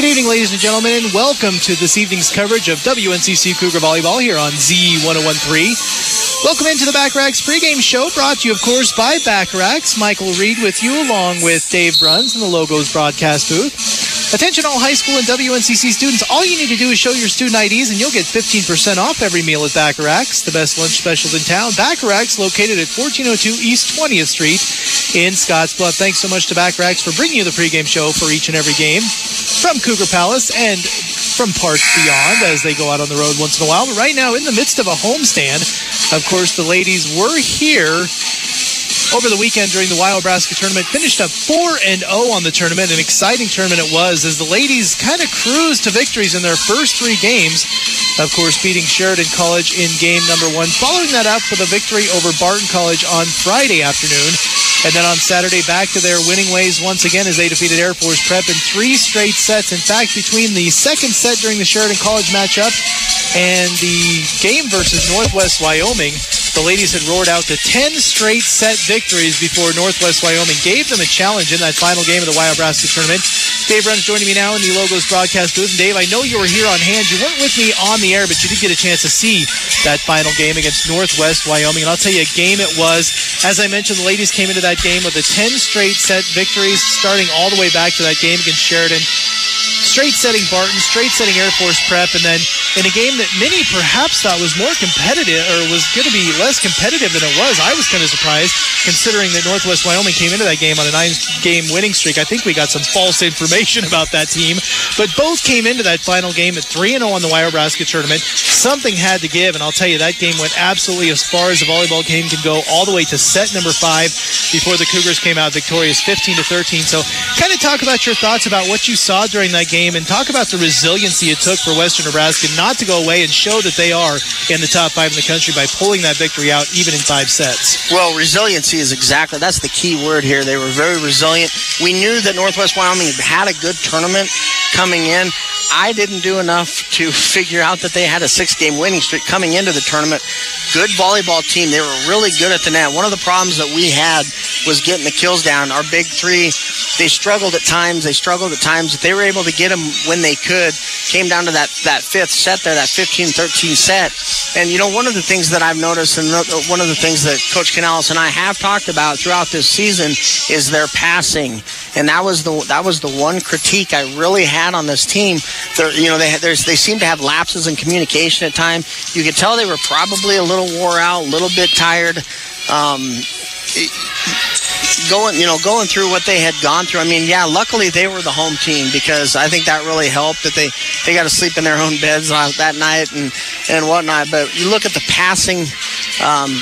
Good evening, ladies and gentlemen, and welcome to this evening's coverage of WNCC Cougar Volleyball here on Z1013. Welcome into the Bacharachs pregame show, brought to you, of course, by Bacharachs. Michael Reed with you, along with Dave Bruns in the Logos broadcast booth. Attention all high school and WNCC students, all you need to do is show your student IDs and you'll get 15% off every meal at Bacharachs, the best lunch specials in town. Bacharachs, located at 1402 East 20th Street in Scottsbluff. Thanks so much to Bacharachs for bringing you the pregame show for each and every game from Cougar Palace and from parts beyond as they go out on the road once in a while. But right now, in the midst of a homestand, of course, the ladies were here over the weekend during the Nebraska tournament, finished up 4-0 on the tournament. An exciting tournament it was as the ladies kind of cruised to victories in their first three games. Of course, beating Sheridan College in game number 1, following that up with a victory over Barton College on Friday afternoon. And then on Saturday, back to their winning ways once again as they defeated Air Force Prep in 3 straight sets. In fact, between the second set during the Sheridan College matchup and the game versus Northwest Wyoming, the ladies had roared out to 10 straight set victories before Northwest Wyoming gave them a challenge in that final game of the Nebraska tournament. Dave Bruns joining me now in the Logos broadcast booth. And Dave, I know you were here on hand. You weren't with me on the air, but you did get a chance to see that final game against Northwest Wyoming. And I'll tell you, a game it was. As I mentioned, the ladies came into that game with a 10 straight set victories, starting all the way back to that game against Sheridan. Straight setting Barton, straight setting Air Force Prep, and then in a game that many perhaps thought was more competitive or was going to be less competitive than it was. I was kind of surprised considering that Northwest Wyoming came into that game on a 9-game winning streak. I think we got some false information about that team, but both came into that final game at 3-0 on the Nebraska tournament. Something had to give, and I'll tell you, that game went absolutely as far as a volleyball game can go, all the way to set number 5 before the Cougars came out victorious 15-13. So kind of talk about your thoughts about what you saw during that game and talk about the resiliency it took for Western Nebraska not to go away and show that they are in the top 5 in the country by pulling that victory out even in 5 sets. Well, resiliency is that's the key word here. They were very resilient. We knew that Northwest Wyoming had a good tournament coming in. I didn't do enough to figure out that they had a 6-game winning streak coming into the tournament. Good volleyball team. They were really good at the net. One of the problems that we had was getting the kills down. Our big three, they struggled at times. But they were able to get them when they could. Came down to that 5th set there, that 15-13 set. And, one of the things that I've noticed and one of the things that Coach Canales and I have talked about throughout this season is their passing. And that was the one critique I really had on this team. They seem to have lapses in communication at times. You could tell they were probably a little wore out, a little bit tired. Going through what they had gone through. I mean, yeah, luckily they were the home team because I think that really helped that they got to sleep in their own beds that night and whatnot. But you look at the passing,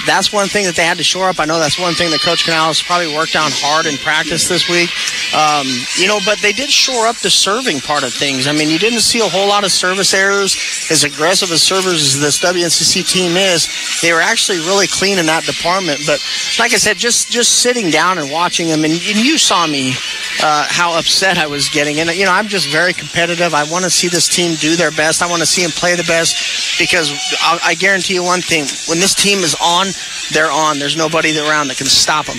that's one thing that they had to shore up. I know that's one thing that Coach Canales probably worked on hard in practice this week. But they did shore up the serving part of things. I mean, you didn't see a whole lot of service errors. As aggressive as servers as this WNCC team is, they were actually really clean in that department. But like I said, just sitting down and watching them, and you saw me how upset I was getting. And, I'm just very competitive. I want to see this team do their best. I want to see them play the best because I guarantee you one thing. When this team is on, they're on. There's nobody around that can stop them.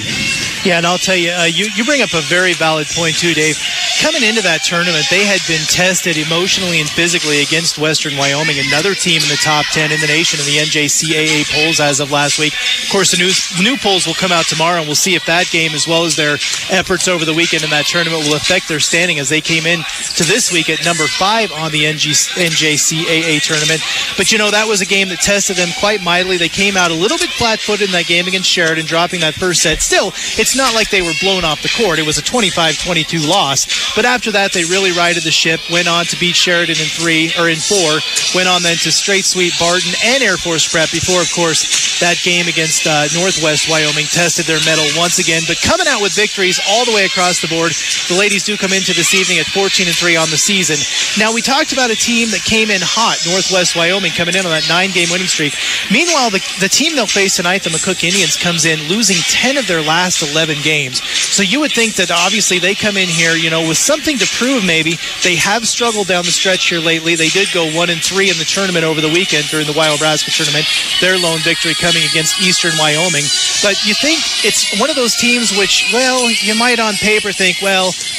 Yeah, and I'll tell you, you bring up a very valid point too, Dave. Coming into that tournament, they had been tested emotionally and physically against Western Wyoming, another team in the top 10 in the nation in the NJCAA polls as of last week. Of course, the new polls will come out tomorrow, and we'll see if that game, as well as their efforts over the weekend in that tournament, will affect their standing as they came in to this week at number 5 on the NJCAA tournament. But, that was a game that tested them quite mightily. They came out a little bit flat-footed in that game against Sheridan, dropping that first set. Still, it's not like they were blown off the court. It was a 25-22 loss. But after that, they really righted the ship, went on to beat Sheridan in 4, went on then to straight sweep Barton and Air Force Prep before, of course, that game against Northwest Wyoming tested their mettle once again. But coming out with victories all the way across the board, the ladies do come into this evening at 14-3 on the season. Now, we talked about a team that came in hot, Northwest Wyoming, coming in on that 9-game winning streak. Meanwhile, the team they'll face tonight, the McCook Indians, comes in losing 10 of their last 11 games. So you would think that obviously they come in here, with something to prove maybe. They have struggled down the stretch here lately. They did go 1-3 in the tournament over the weekend during the Wild Nebraska tournament. Their lone victory coming against Eastern Wyoming. But you think it's one of those teams which, you might on paper think,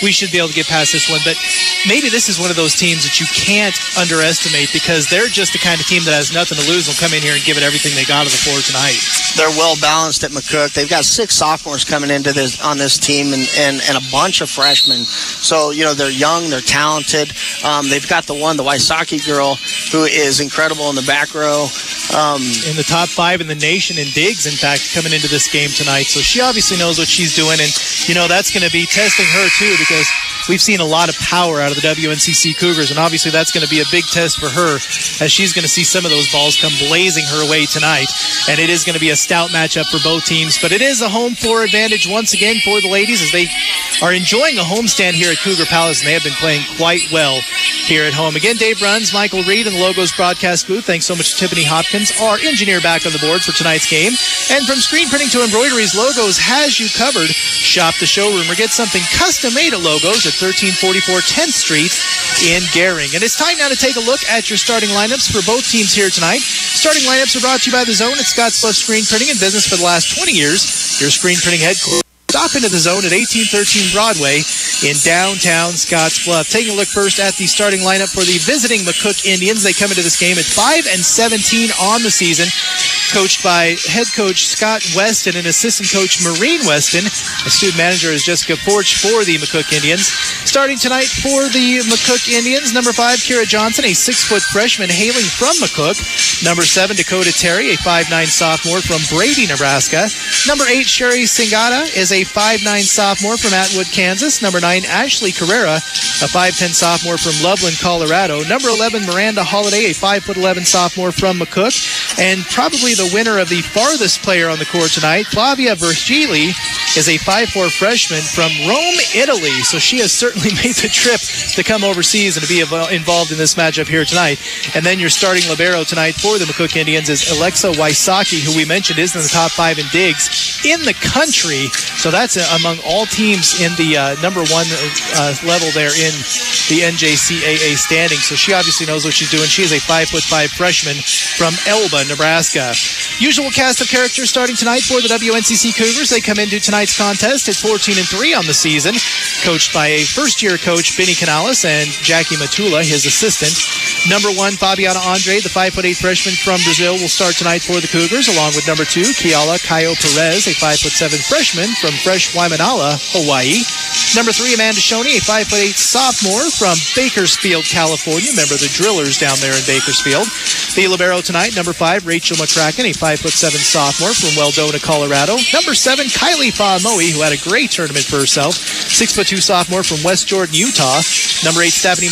we should be able to get past this one. But maybe this is one of those teams that you can't underestimate because they're just the kind of team that has nothing to lose. They'll come in here and give it everything they got on the floor tonight. They're well balanced at McCook. They've got 6 sophomores coming into on this team and a bunch of freshmen. So, they're young, they're talented. They've got the Wysocki girl, who is incredible in the back row. In the top 5 in the nation in digs, in fact, coming into this game tonight. So she obviously knows what she's doing, and, that's going to be testing her, too, because we've seen a lot of power out of the WNCC Cougars, and obviously that's going to be a big test for her as she's going to see some of those balls come blazing her way tonight. And it is going to be a stout matchup for both teams, but it is a home floor advantage once again for the ladies as they are enjoying a homestand here at Cougar Palace, and they have been playing quite well here at home. Again, Dave Bruns, Michael Reed, and the Logos broadcast booth. Thanks so much to Tiffany Hopkins, our engineer back on the board for tonight's game. And from screen printing to embroideries, Logos has you covered. Shop the showroom or get something custom made at Logos at 1344 10th Street in Gehring. And it's time now to take a look at your starting lineups for both teams here tonight. Starting lineups are brought to you by The Zone at Scottsbluff Screen Printing, in business for the last 20 years. Your screen printing headquarters. Stop into The Zone at 1813 Broadway in downtown Scottsbluff. Taking a look first at the starting lineup for the visiting McCook Indians. They come into this game at 5-17 on the season, coached by head coach Scott Weston and assistant coach Maureen Weston. The student manager is Jessica Forge for the McCook Indians. Starting tonight for the McCook Indians, number 5, Kira Johnson, a 6-foot freshman hailing from McCook. Number 7, Dakota Terry, a 5'9 sophomore from Brady, Nebraska. Number 8, Sherry Singata is a 5'9 sophomore from Atwood, Kansas. Number 9, Ashley Carrera, a 5'10 sophomore from Loveland, Colorado. Number 11, Miranda Holiday, a 5'11 sophomore from McCook. And probably the winner of the farthest player on the court tonight, Flavia Virgili, is a 5'4 freshman from Rome, Italy. So she has certainly made the trip to come overseas and to be involved in this matchup here tonight. And then your starting libero tonight for the McCook Indians is Alexa Wysocki, who we mentioned is in the top 5 in digs in the country. So that's among all teams in the number 1 level there in the NJCAA standing. So she obviously knows what she's doing. She is a 5'5 freshman from Elba, Nebraska. Usual cast of characters starting tonight for the WNCC Cougars. They come into tonight's contest at 14-3 on the season, coached by a first-year coach, Benny Canales, and Jackie Matula, his assistant. Number 1, Fabiana Andre, the 5'8 freshman from Brazil, will start tonight for the Cougars, along with number 2, Kiala Caio Perez, a 5'7 freshman from Fresh Waimanala, Hawaii. Number 3, Amanda Shoney, a 5'8 sophomore from Bakersfield, California, member of the Drillers down there in Bakersfield. The libero tonight, number 5, Rachel McCracken, a 5'7 sophomore from Weldona, Colorado. Number 7, Kylie Faamoe, who had a great tournament for herself, 6'2 sophomore from West Jordan, Utah. Number 8, Stephanie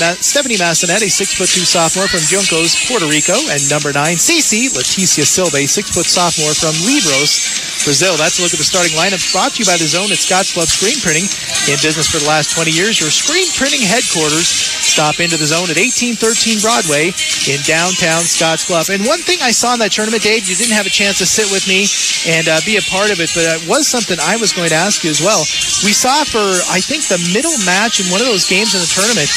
Massonet, a 6'2 sophomore from Juncos, Puerto Rico. And number 9, Cece Leticia Silva, a 6' sophomore from Livros, Brazil. That's a look at the starting lineup brought to you by The Zone at Scottsbluff Screen Printing. In business for the last 20 years, your screen printing headquarters. Stop into The Zone at 1813 Broadway in downtown Scottsbluff. And one thing I saw in that tournament, Dave, you didn't have a chance to sit with me and be a part of it, but it was something I was going to ask you as well. We saw for, I think, the middle match in one of those games in the tournament,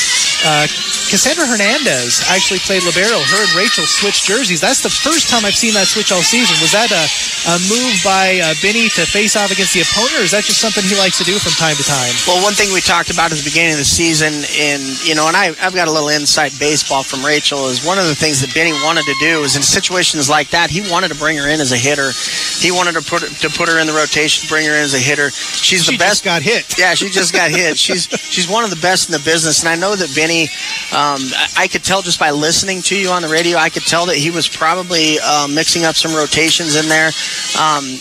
Cassandra Hernandez actually played libero. Her and Rachel switched jerseys. That's the first time I've seen that switch all season. Was that a move by Benny to face off against the opponent, or is that just something he likes to do from time to time? Well, one thing we talked about at the beginning of the season, and I've got a little inside baseball from Rachel, is one of the things that Benny wanted to do is in situations like that, he wanted to bring her in as a hitter. He wanted to put her in the rotation, bring her in as a hitter. She the best. Just got hit. Yeah, she just got hit. She's one of the best in the business, and I know that Benny, I could tell just by listening to you on the radio, I could tell that he was probably mixing up some rotations in there.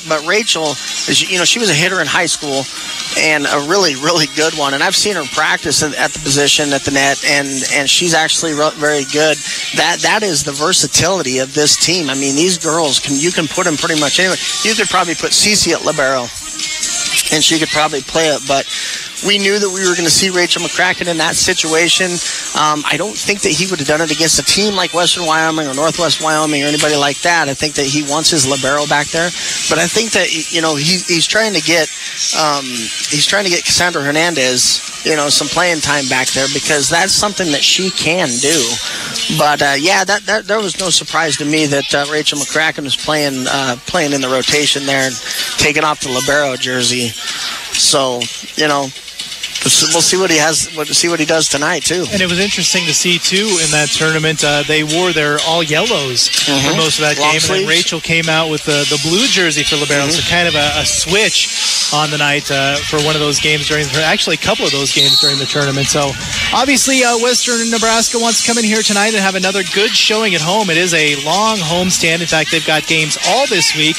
But Rachel, she was a hitter in high school, and a really, really good one. And I've seen her practice at the position at the net, and she's actually very good. That is the versatility of this team. I mean, these girls, you can put them pretty much anywhere. You could probably put Cece at libero, and she could probably play it. But we knew that we were going to see Rachel McCracken in that situation. I don't think that he would have done it against a team like Western Wyoming or Northwest Wyoming or anybody like that. I think that he wants his libero back there, but I think that he's trying to get Cassandra Hernandez some playing time back there, because that's something that she can do. But that there was no surprise to me that Rachel McCracken was playing in the rotation there and taking off the libero jersey. So we'll see what he has. See what he does tonight too. And it was interesting to see too in that tournament. They wore their all yellows for most of that Long game, sleeves. and then Rachel came out with the blue jersey for libero. So kind of a switch on the night for one of those games actually a couple of those games during the tournament. So obviously Western Nebraska wants to come in here tonight and have another good showing at home. It is a long homestand. In fact, they've got games all this week,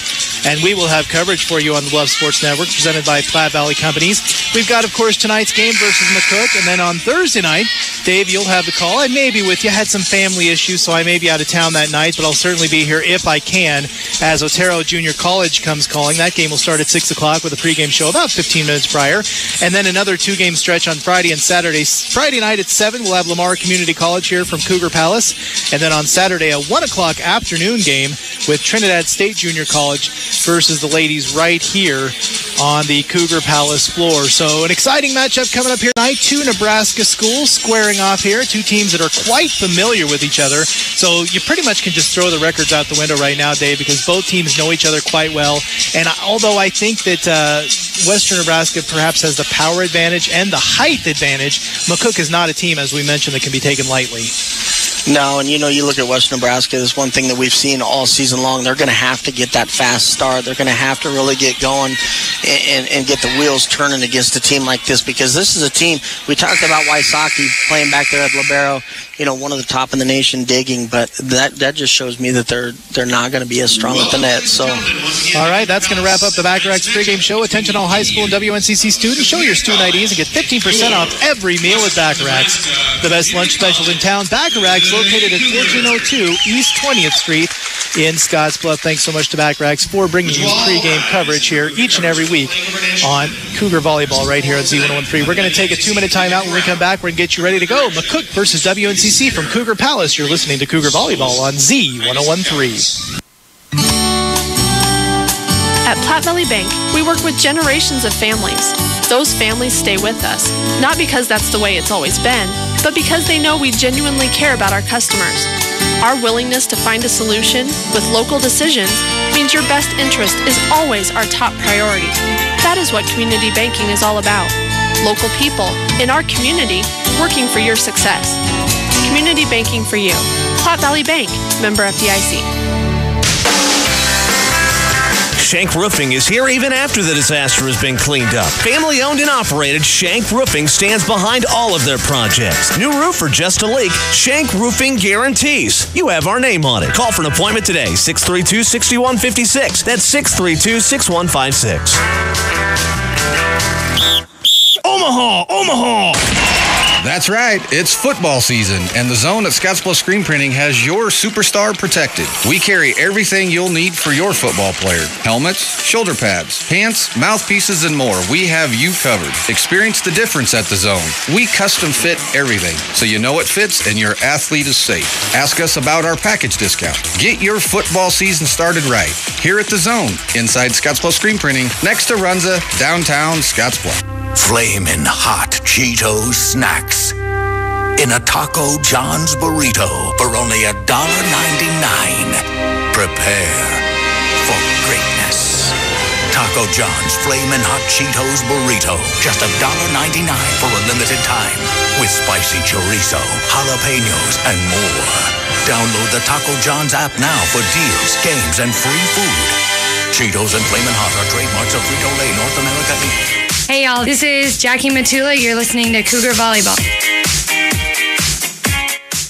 and we will have coverage for you on the Bluff Sports Network presented by Platte Valley Companies. We've got, of course, tonight's game versus McCook, and then on Thursday night, Dave, you'll have the call. I may be with you. I had some family issues, so I may be out of town that night, but I'll certainly be here if I can as Otero Junior College comes calling. That game will start at 6 o'clock with a pregame show about 15 minutes prior, and then another two-game stretch on Friday and Saturday. Friday night at 7, we'll have Lamar Community College here from Cougar Palace, and then on Saturday, a 1 o'clock afternoon game with Trinidad State Junior College versus the ladies right here on the Cougar Palace floor. So an exciting matchup coming up here tonight. Two Nebraska schools squaring off here. Two teams that are quite familiar with each other. So you pretty much can just throw the records out the window right now, Dave, because both teams know each other quite well. And although I think that Western Nebraska perhaps has the power advantage and the height advantage, McCook is not a team, as we mentioned, that can be taken lightly. No, and you look at Western Nebraska, there's one thing that we've seen all season long. They're going to have to get that fast start. They're going to have to really get going and get the wheels turning against a team like this, because this is a team, we talked about Wysocki playing back there at libero, one of the top in the nation digging, but that just shows me that they're not going to be as strong at the net. So, all right, that's going to wrap up the Bacharachs pregame show. Attention all high school and WNCC students, show your student IDs and get 15% off every meal at Bacharachs. The best lunch specials in town. Bacharachs, located at 1402 East 20th Street in Scottsbluff. Thanks so much to Bacharachs for bringing you pregame coverage here each and every week on Cougar Volleyball right here at Z113. We're going to take a 2-minute timeout. When we come back, we're going to get you ready to go. McCook versus WNCC from Cougar Palace. You're listening to Cougar Volleyball on Z113. At Platte Valley Bank, we work with generations of families. Those families stay with us, not because that's the way it's always been, but because they know we genuinely care about our customers. Our willingness to find a solution with local decisions means your best interest is always our top priority. That is what community banking is all about. Local people in our community working for your success. Community banking for you. Platte Valley Bank, member FDIC. Shank Roofing is here even after the disaster has been cleaned up. Family owned and operated, Shank Roofing stands behind all of their projects. New roof or just a leak, Shank Roofing guarantees you have our name on it. Call for an appointment today, 632-6156. That's 632-6156. Omaha! That's right, it's football season, and the Zone at Scottsbluff Screen Printing has your superstar protected. We carry everything you'll need for your football player. Helmets, shoulder pads, pants, mouthpieces, and more. We have you covered. Experience the difference at the Zone. We custom fit everything, so you know it fits and your athlete is safe. Ask us about our package discount. Get your football season started right here at the Zone, inside Scottsbluff Screen Printing, next to Runza, downtown Scottsbluff. Flamin' hot Cheetos snacks in a Taco John's burrito for only $1.99. Prepare for greatness. Taco John's Flamin' Hot Cheetos burrito, just $1.99 for a limited time, with spicy chorizo, jalapenos, and more. Download the Taco John's app now for deals, games, and free food. Cheetos and Flamin' Hot are trademarks of Frito-Lay North America Inc. Hey y'all, this is Jackie Matula. You're listening to Cougar Volleyball.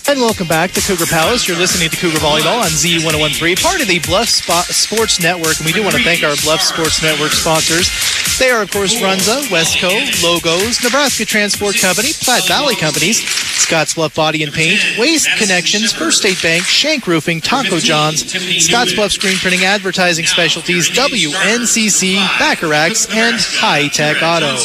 And welcome back to Cougar Palace. You're listening to Cougar Volleyball on Z1013, part of the Bluff Sports Network. And we do want to thank our Bluff Sports Network sponsors. They are, of course, Runza, Westco, Logos, Nebraska Transport Company, Platte Valley Companies, Scottsbluff Body and Paint, Waste Connections, First State Bank, Shank Roofing, Taco John's, Scottsbluff Screen Printing Advertising Specialties, WNCC, Bacharachs, and High Tech Auto.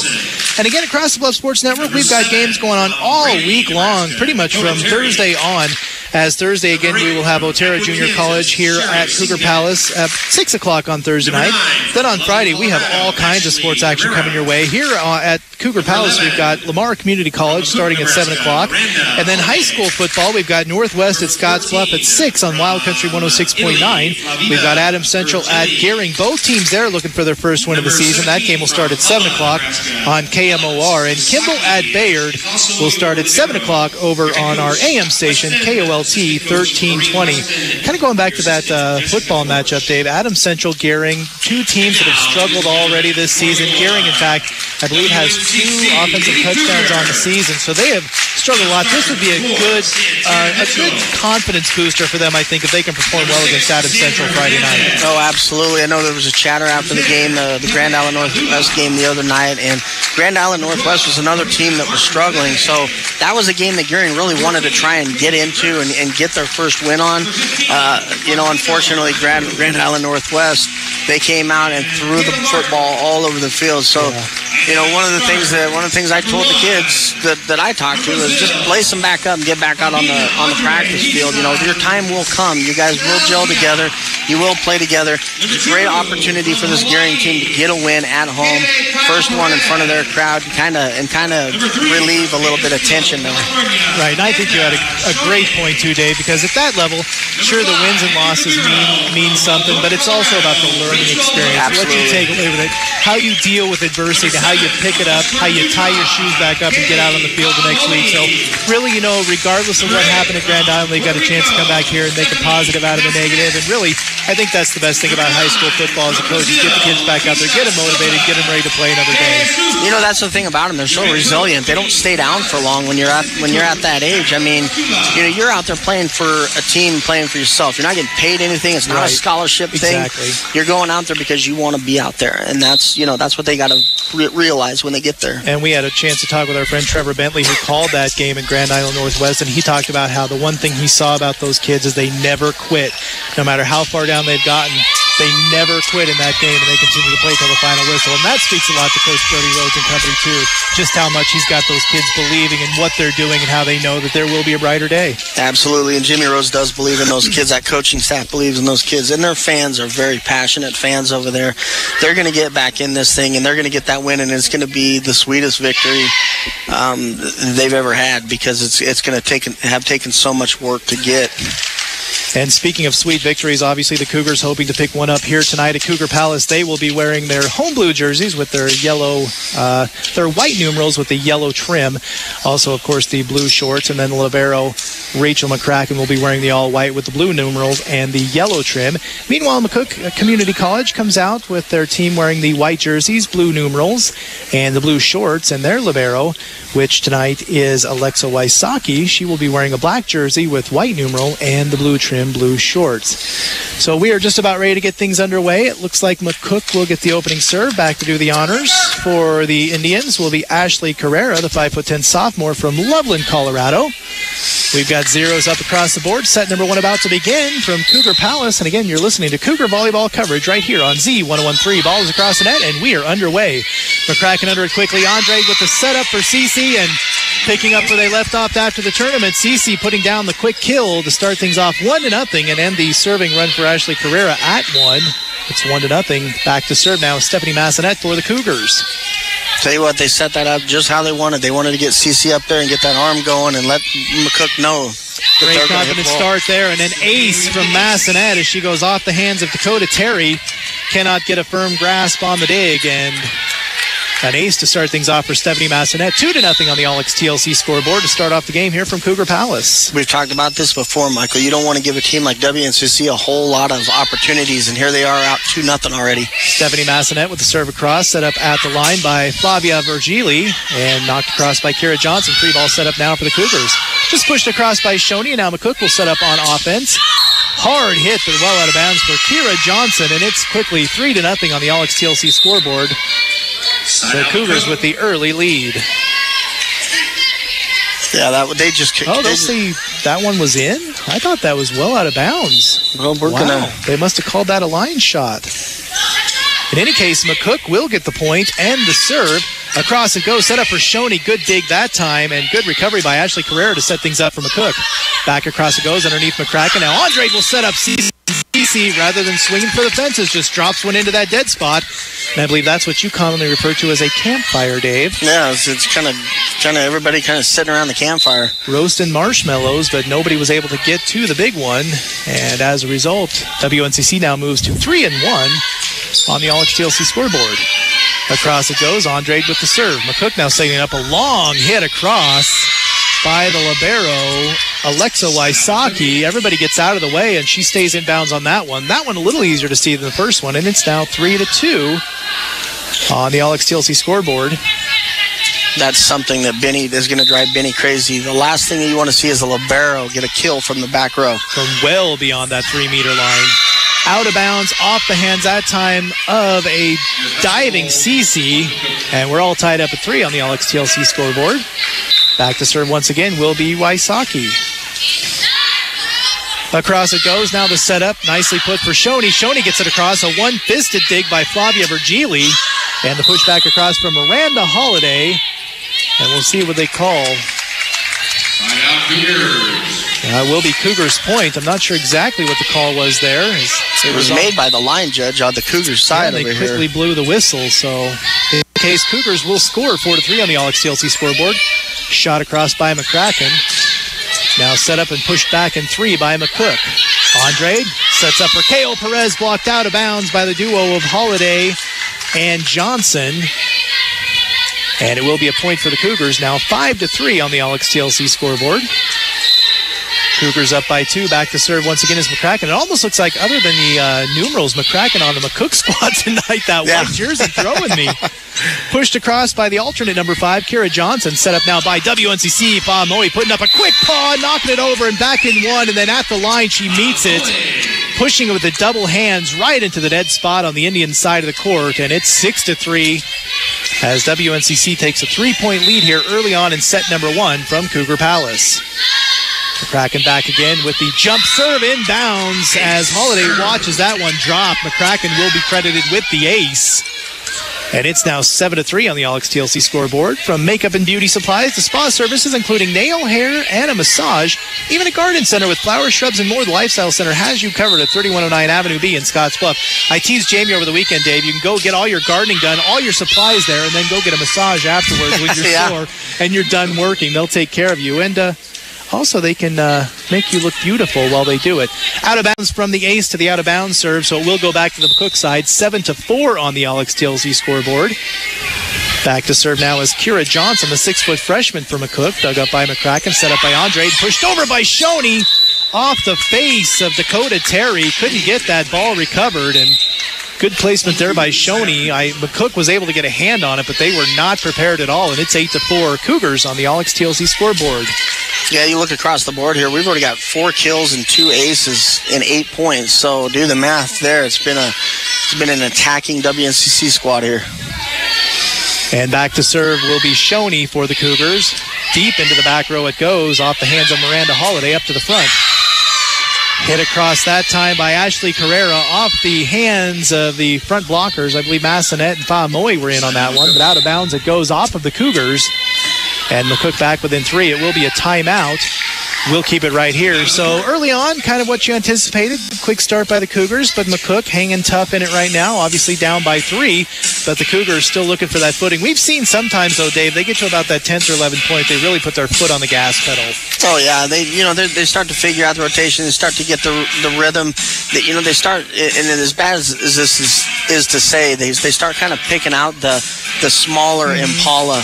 And again, across the Bluff Sports Network, we've got games going on all week long, pretty much from Thursday on. As Thursday, again, we will have Otero Junior College here at Cougar Palace at 6 o'clock on Thursday night. Then on Friday, we have all kinds of sports action coming your way. Here at Cougar Palace, we've got Lamar Community College starting at 7 o'clock. And then high school football, we've got Northwest at Scotts Bluff at 6 on Wild Country 106.9. We've got Adams Central at Gering. Both teams there looking for their first win of the season. That game will start at 7 o'clock on KMOR. And Kimball at Bayard will start at 7 o'clock over on our AM station, KOLT 1320. Kind of going back to that football matchup, Dave. Adams Central, Gering, two teams that have struggled already this season. Gering, in fact, I believe has 2 offensive touchdowns on the season, so they have struggled a lot. This would be a good confidence booster for them, I think, if they can perform well against Adams Central Friday night. Oh, absolutely. I know there was a chatter after the game, the Grand Island Northwest game the other night, and Grand Island Northwest was another team that was struggling, so that was a game that Gering really wanted to try and get into and get their first win on. Unfortunately, Grand Island Northwest, they came out and threw the football all over the field. So, one of the things I told the kids that I talked to is just lace them back up and get back out on the practice field. Your time will come. You guys will gel together. You will play together. It's a great opportunity for this Gering team to get a win at home, first one in front of their crowd, and kind of relieve a little bit of tension there. Right, and I think you had a great point too, Dave, because at that level, sure, the wins and losses mean something, but it's also about the learning experience. Absolutely. What you take away with it, how you deal with adversity, how you pick it up, how you tie your shoes back up and get out on the field the next week. So really, regardless of what happened at Grand Island, they got a chance to come back here and make a positive out of a negative. And really, I think that's the best thing about high school football as a coach, is get the kids back out there, get them motivated, get them ready to play another day. That's the thing about them. They're so resilient. They don't stay down for long when you're at that age. I mean, you're out there playing for a team, playing for yourself. You're not getting paid anything. It's not a scholarship thing. Exactly. You're going out there because you want to be out there, and that's what they got to realize when they get there. And we had a chance to talk with our friend Trevor Bentley, who called that game in Grand Island Northwest, and he talked about how the one thing he saw about those kids is they never quit. No matter how far down they've gotten, they never quit in that game, and they continue to play till the final whistle. And that speaks a lot to Coach Brody Rhodes and company, too, just how much he's got those kids believing in what they're doing and how they know that there will be a brighter day. Absolutely, and Jimmy Rhodes does believe in those kids. That coaching staff believes in those kids, and their fans are very passionate fans over there. They're going to get back in this thing, and they're going to get that win, and it's going to be the sweetest victory they've ever had, because it's going to have taken so much work to get. And speaking of sweet victories, obviously the Cougars hoping to pick one up here tonight at Cougar Palace. They will be wearing their home blue jerseys with their their white numerals with the yellow trim. Also, of course, the blue shorts. And then the libero, Rachel McCracken, will be wearing the all white with the blue numerals and the yellow trim. Meanwhile, McCook Community College comes out with their team wearing the white jerseys, blue numerals, and the blue shorts, and their libero, which tonight is Alexa Wysocki. She will be wearing a black jersey with white numeral and the blue trim, blue shorts. So we are just about ready to get things underway. It looks like McCook will get the opening serve. Back to do the honors for the Indians will be Ashley Carrera, the 5'10" sophomore from Loveland, Colorado. We've got zeros up across the board. Set number 1 about to begin from Cougar Palace. And again, you're listening to Cougar Volleyball coverage right here on Z1013. Ball is across the net, and we are underway. McCracken under it quickly. Andre with the setup for Cece, and picking up where they left off after the tournament. Cece putting down the quick kill to start things off 1-0 and end the serving run for Ashley Carrera at 1. It's 1-0. Back to serve now, Stephanie Massonet for the Cougars. Tell you what, they set that up just how they wanted. They wanted to get Cece up there and get that arm going and let McCook know. Great confident start there, and an ace from Massonet as she goes off the hands of Dakota Terry. Cannot get a firm grasp on the dig, and an ace to start things off for Stephanie Massonet. 2-0 on the All-X TLC scoreboard to start off the game here from Cougar Palace. We've talked about this before, Michael. You don't want to give a team like WNCC a whole lot of opportunities, and here they are out 2-0 already. Stephanie Massonet with the serve across, set up at the line by Flavia Virgili, and knocked across by Kira Johnson. Free ball set up now for the Cougars. Just pushed across by Shoney, and now McCook will set up on offense. Hard hit, but well out of bounds for Kira Johnson, and it's quickly 3-0 on the All-X TLC scoreboard. The Cougars with the early lead. Yeah, they just kicked. Oh, see, that one was in? I thought that was well out of bounds. Well, They must have called that a line shot. In any case, McCook will get the point and the serve Across it goes, set up for Shoney. Good dig that time, and good recovery by Ashley Carrera to set things up for McCook. Back across it goes underneath McCracken. Now Andre will set up CC rather than swinging for the fences. Just drops one into that dead spot. And I believe that's what you commonly refer to as a campfire, Dave. Yeah, it's kind of everybody kind of sitting around the campfire. Roasting marshmallows, but nobody was able to get to the big one. And as a result, WNCC now moves to 3-1 on the All-HTLC scoreboard. Across it goes, Andre with the serve. McCook now setting up a long hit across by the libero, Alexa Wysocki. Everybody gets out of the way, and she stays inbounds on that one. That one a little easier to see than the first one, and it's now 3-2 on the All-HTLC scoreboard. That's something that is going to drive Benny crazy. The last thing that you want to see is a libero get a kill from the back row. From well beyond that 3-meter line. Out of bounds, off the hands that time of a diving CC. And we're all tied up at 3 on the All-HTLC scoreboard. Back to serve once again will be Wysocki. Across it goes. Now the setup. Nicely put for Shoney. Shoney gets it across. A one-fisted dig by Flavia Virgili. And the pushback across from Miranda Holiday. And we'll see what they call. Will be Cougars' point. I'm not sure exactly what the call was there. It was made by the line judge on the Cougars' side over here. They quickly blew the whistle. So in this case, Cougars will score 4-3 on the All-HTLC scoreboard. Shot across by McCracken. Now set up and pushed back in 3 by McCook. Andre sets up for Kale Perez, blocked out of bounds by the duo of Holiday and Johnson. And it will be a point for the Cougars. Now 5-3 on the All-HTLC scoreboard. Cougars up by 2. Back to serve once again is McCracken. It almost looks like, other than the numerals, McCracken on the McCook squad tonight. That white jersey throwing me. Pushed across by the alternate number 5, Kira Johnson. Set up now by WNCC. Fa'amoe putting up a quick paw, knocking it over and back in 1. And then at the line, she meets it. Pushing it with the double hands right into the dead spot on the Indian side of the court. And it's 6-3 as WNCC takes a 3-point lead here early on in set number 1 from Cougar Palace. McCracken back again with the jump serve inbounds as Holiday watches that one drop. McCracken will be credited with the ace. And it's now 7-3 on the All-HTLC scoreboard. From makeup and beauty supplies to spa services, including nail, hair, and a massage. Even a garden center with flowers, shrubs, and more. The Lifestyle Center has you covered at 3109 Avenue B in Scottsbluff. I teased Jamie over the weekend, Dave. You can go get all your gardening done, all your supplies there, and then go get a massage afterwards when you're sore and you're done working. They'll take care of you. And also, they can make you look beautiful while they do it. Out of bounds from the ace to the out of bounds serve, so it will go back to the McCook side. 7-4 on the All-HTLC scoreboard. Back to serve now is Kira Johnson, the 6-foot freshman for McCook. Dug up by McCracken, set up by Andre, pushed over by Shoney. Off the face of Dakota Terry. Couldn't get that ball recovered, and good placement there by Shoney. McCook was able to get a hand on it, but they were not prepared at all, and it's 8-4 Cougars on the All-HTLC scoreboard. Yeah, you look across the board here. We've already got 4 kills and 2 aces in 8 points. So do the math there. It's been an attacking WNCC squad here. And back to serve will be Shoney for the Cougars. Deep into the back row it goes, off the hands of Miranda Holiday up to the front. Hit across that time by Ashley Carrera off the hands of the front blockers. I believe Massanet and Fa'amoe were in on that one, but out of bounds it goes off of the Cougars. And McCook back within 3. It will be a timeout. We'll keep it right here. So early on, kind of what you anticipated. Quick start by the Cougars, but McCook hanging tough in it right now. Obviously down by 3, but the Cougars still looking for that footing. We've seen sometimes, though, Dave, they get to about that 10th or 11th point. They really put their foot on the gas pedal. Oh, yeah. They start to figure out the rotation. They start to get the rhythm. They start, and as bad as this is to say, they start kind of picking out the smaller Impala,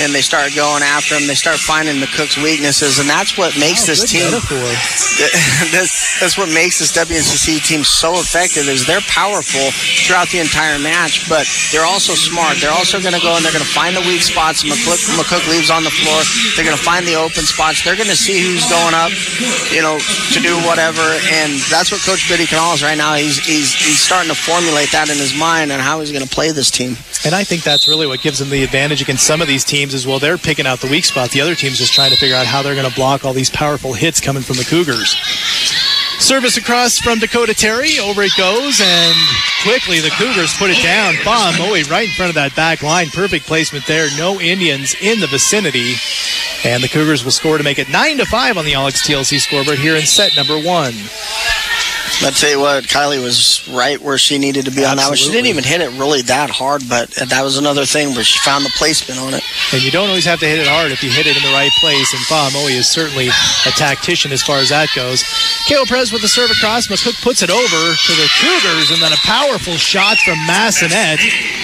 and they start going after them. They start finding McCook's weaknesses, and that's what makes this team. That's what makes this WNCC team so effective. Is they're powerful throughout the entire match, but they're also smart. They're also going to go and they're going to find the weak spots. McCook leaves on the floor. They're going to find the open spots. They're going to see who's going up, to do whatever, and that's what Coach Biddy Canales right now. He's starting to formulate that in his mind and how he's going to play this team. And I think that's really what gives them the advantage against some of these teams is, well, they're picking out the weak spot. The other team's just trying to figure out how they're going to block all these powerful hits coming from the Cougars. Service across from Dakota Terry. Over it goes, and quickly the Cougars put it down. Bomb Moe right in front of that back line. Perfect placement there. No Indians in the vicinity. And the Cougars will score to make it 9-5 on the Alex TLC scoreboard here in set number 1. I'll tell you what, Kylie was right where she needed to be on that one. She didn't even hit it really that hard, but that was another thing where she found the placement on it. And you don't always have to hit it hard if you hit it in the right place, and Fa'amoe is certainly a tactician as far as that goes. Kale Perez with the serve across. McCook puts it over to the Cougars, and then a powerful shot from Massanet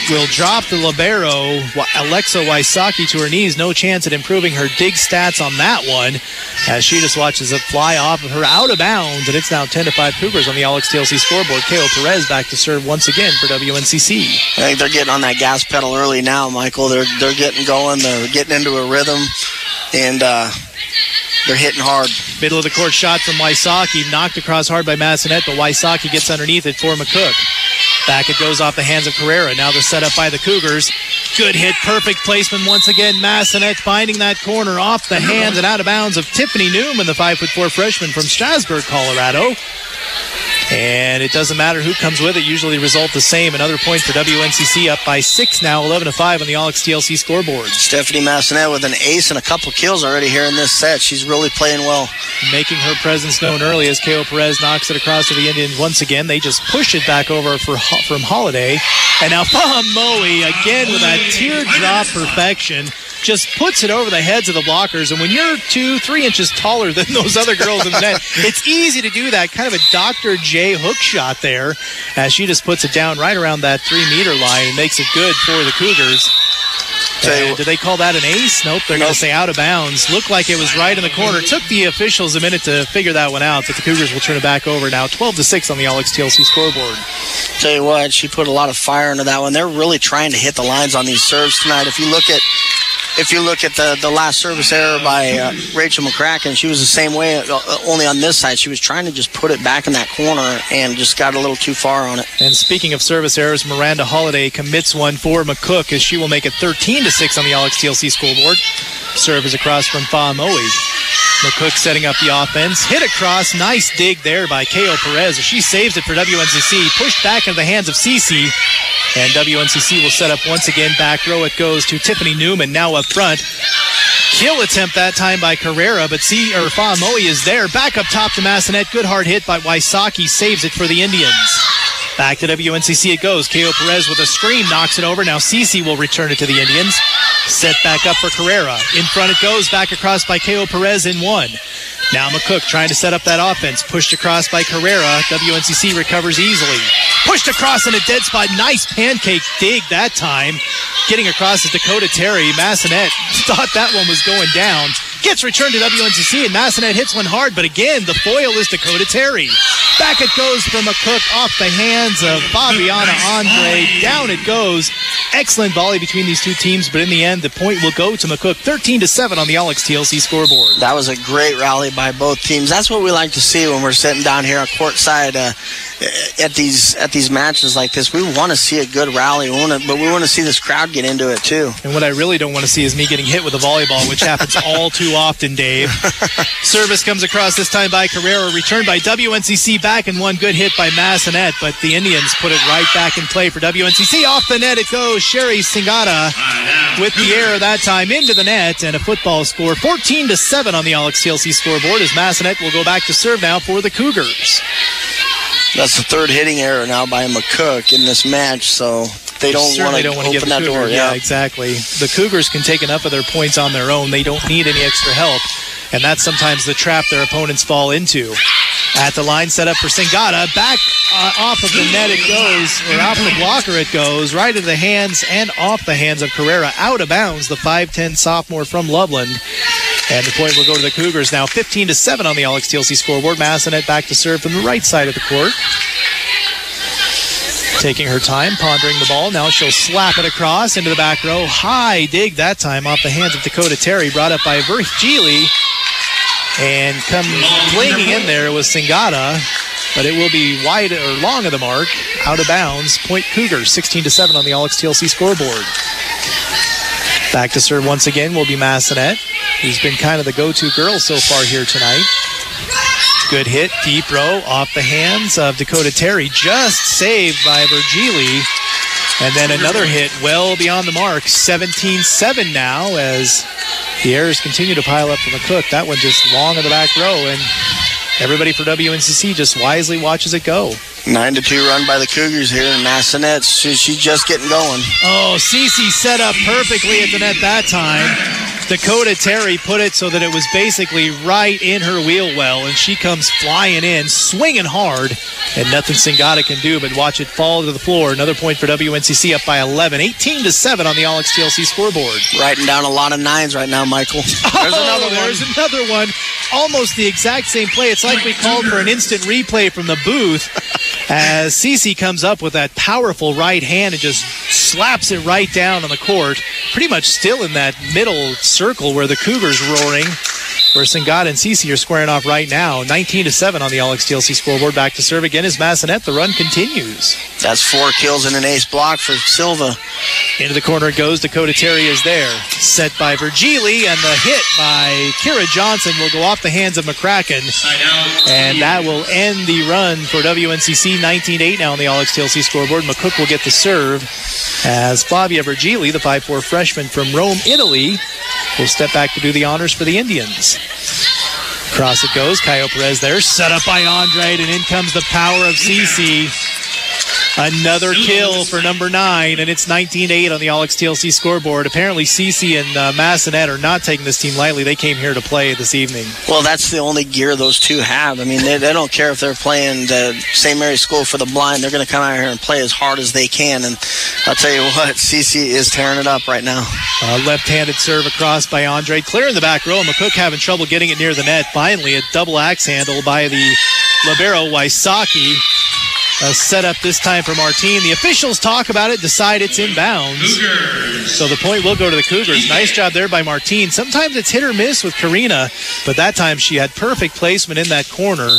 will drop the libero, Alexa Wysocki, to her knees. No chance at improving her dig stats on that one, as she just watches it fly off of her out of bounds, and it's now 10-5 Cougars on the Alex TLC scoreboard. Kale Perez back to serve once again for WNCC. I think they're getting on that gas pedal early now, Michael. They're getting going. They're getting into a rhythm, and they're hitting hard. Middle of the court shot from Wysocki, knocked across hard by Massanet, but Wysocki gets underneath it for McCook. Back it goes off the hands of Carrera. Now the setup by the Cougars. Good hit, perfect placement once again. Massanet finding that corner off the hands and out of bounds of Tiffany Newman, the 5'4" freshman from Strasburg, Colorado. And it doesn't matter who comes with it. Usually the result the same. Another point for WNCC, up by 6 now, 11-5 on the Alex TLC scoreboard. Stephanie Massanet with an ace and a couple kills already here in this set. She's really playing well. Making her presence known early as Kale Perez knocks it across to the Indians once again. They just push it back over from Holiday. And now Fa'amoe again with that teardrop perfection. Just puts it over the heads of the blockers. And when you're 2-3 inches taller than those other girls in the net, it's easy to do that. Kind of a Dr. J hook shot there, as she just puts it down right around that 3-meter line and makes it good for the Cougars. Did they call that an ace? Nope, they're going to say out of bounds. Looked like it was right in the corner. Took the officials a minute to figure that one out, but the Cougars will turn it back over now. 12-6 on the Alex TLC scoreboard. Tell you what, she put a lot of fire into that one. They're really trying to hit the lines on these serves tonight. If you look at the last service error by Rachel McCracken, she was the same way, only on this side. She was trying to just put it back in that corner and just got a little too far on it. And speaking of service errors, Miranda Holiday commits one for McCook, as she will make it 13-6 on the Alex TLC scoreboard. Serve is across from Fa'amoe. McCook setting up the offense. Hit across. Nice dig there by Kale Perez. She saves it for WNCC. Pushed back into the hands of Cece. And WNCC will set up once again. Back row it goes to Tiffany Newman, now up front. Kill attempt that time by Carrera, but Fa'amoe is there. Back up top to Massanet. Good hard hit by Wysocki. Saves it for the Indians. Back to WNCC it goes. Kale Perez with a screen knocks it over. Now Cece will return it to the Indians. Set back up for Carrera. In front it goes. Back across by Kale Perez in one. Now McCook trying to set up that offense. Pushed across by Carrera. WNCC recovers easily. Pushed across in a dead spot. Nice pancake dig that time. Getting across is Dakota Terry. Massanet thought that one was going down. Gets returned to WNCC, and Massanet hits one hard, but again, the foil is Dakota Terry. Back it goes from McCook off the hands of Fabiana Andre. Down it goes. Excellent volley between these two teams, but in the end, the point will go to McCook. 13-7 on the Alex TLC scoreboard. That was a great rally by both teams. That's what we like to see when we're sitting down here on courtside at these matches like this. We want to see a good rally, but we want to see this crowd get into it too. And what I really don't want to see is me getting hit with a volleyball, which happens all too often, Dave. Service comes across this time by Carrera, returned by WNCC back, and one good hit by Massanet, but the Indians put it right back in play for WNCC. Off the net it goes. Sherry Singata with the error that time into the net, and a football score 14-7 on the Alex TLC scoreboard, as Massanet will go back to serve now for the Cougars. That's the third hitting error now by McCook in this match, so they don't want to open that door. Yeah, exactly. The Cougars can take enough of their points on their own. They don't need any extra help, and that's sometimes the trap their opponents fall into. At the line set up for Singata. Back off of the net it goes, or off the blocker it goes, right into the hands and off the hands of Carrera. Out of bounds, the 5'10 sophomore from Loveland. And the point will go to the Cougars now. 15-7 on the Alex TLC scoreboard. Massanet back to serve from the right side of the court. Taking her time, pondering the ball. Now she'll slap it across into the back row. High dig that time off the hands of Dakota Terry. Brought up by Virgili. And come flinging in there was Singata. But it will be wide or long of the mark. Out of bounds. Point Cougars. 16-7 on the Alex TLC scoreboard. Back to serve once again will be Massanet, who's been kind of the go-to girl so far here tonight. Good hit, deep row, off the hands of Dakota Terry, just saved by Virgili. And then another hit well beyond the mark, 17-7 now as the errors continue to pile up for McCook. That one just long in the back row, and everybody for WNCC just wisely watches it go. 9-2 run by the Cougars here, and Massanet, she's just getting going. Oh, Cece set up perfectly at the net that time. Dakota Terry put it so that it was basically right in her wheel well, and she comes flying in, swinging hard, and nothing Singata can do but watch it fall to the floor. Another point for WNCC, up by 11, 18-7 on the Alex TLC scoreboard. Writing down a lot of nines right now, Michael. There's another one. Almost the exact same play. It's like we called for an instant replay from the booth as Cece comes up with that powerful right hand and just slaps it right down on the court. Pretty much still in that middle circle where the Cougars roaring, where Singata and Cece are squaring off right now. 19-7 on the Alex TLC scoreboard. Back to serve again is Massanet. The run continues. That's 4 kills and an ace block for Silva. Into the corner it goes. Dakota Terry is there. Set by Virgili, and the hit by Kira Johnson will go off the hands of McCracken. And that will end the run for WNCC. 19-8 now on the Alex TLC scoreboard. McCook will get the serve as Flavia Virgili, the 5'4 freshman from Rome, Italy, will step back to do the honors for the Indians. Across it goes. Caio Perez there. Set up by Andrade, and in comes the power of Cece. Another kill for number 9, and it's 19-8 on the Alex TLC scoreboard. Apparently, Cece and Massanet are not taking this team lightly. They came here to play this evening. Well, that's the only gear those two have. I mean, they don't care if they're playing the St. Mary's School for the Blind. They're going to come out here and play as hard as they can, and I'll tell you what, Cece is tearing it up right now. Left-handed serve across by Andre. Clear in the back row. McCook having trouble getting it near the net. Finally, a double axe handle by the libero, Wysocki. Set up this time for Martine. The officials talk about it, decide it's inbounds. Cougars. So the point will go to the Cougars. Nice job there by Martine. Sometimes it's hit or miss with Karina, but that time she had perfect placement in that corner.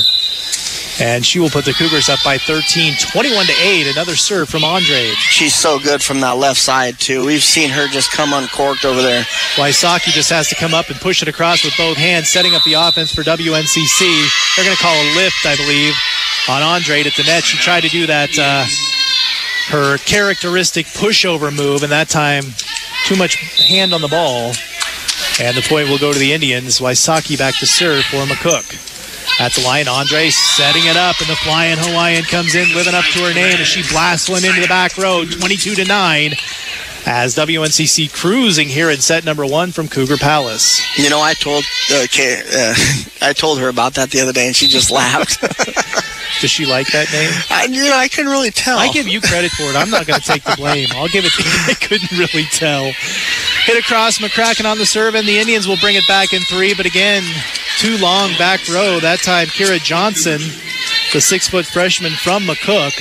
And she will put the Cougars up by 13, 21-8. Another serve from Andrade. She's so good from that left side, too. We've seen her just come uncorked over there. Wysocki just has to come up and push it across with both hands, setting up the offense for WNCC. They're going to call a lift, I believe, on Andrade at the net. She tried to do that, her characteristic pushover move, and that time too much hand on the ball. And the point will go to the Indians. Wysocki back to serve for McCook. At the line, Andre setting it up, and the flying Hawaiian comes in, living up to her name as she blasts one into the back row, 22-9. As WNCC cruising here in set number 1 from Cougar Palace. You know, I told her about that the other day, and she just laughed. Does she like that name? I couldn't really tell. I give you credit for it. I'm not going to take the blame. I'll give it to you. I couldn't really tell. Hit across, McCracken on the serve, and the Indians will bring it back in 3. But again, too long back row. That time, Kira Johnson, the 6-foot freshman from McCook.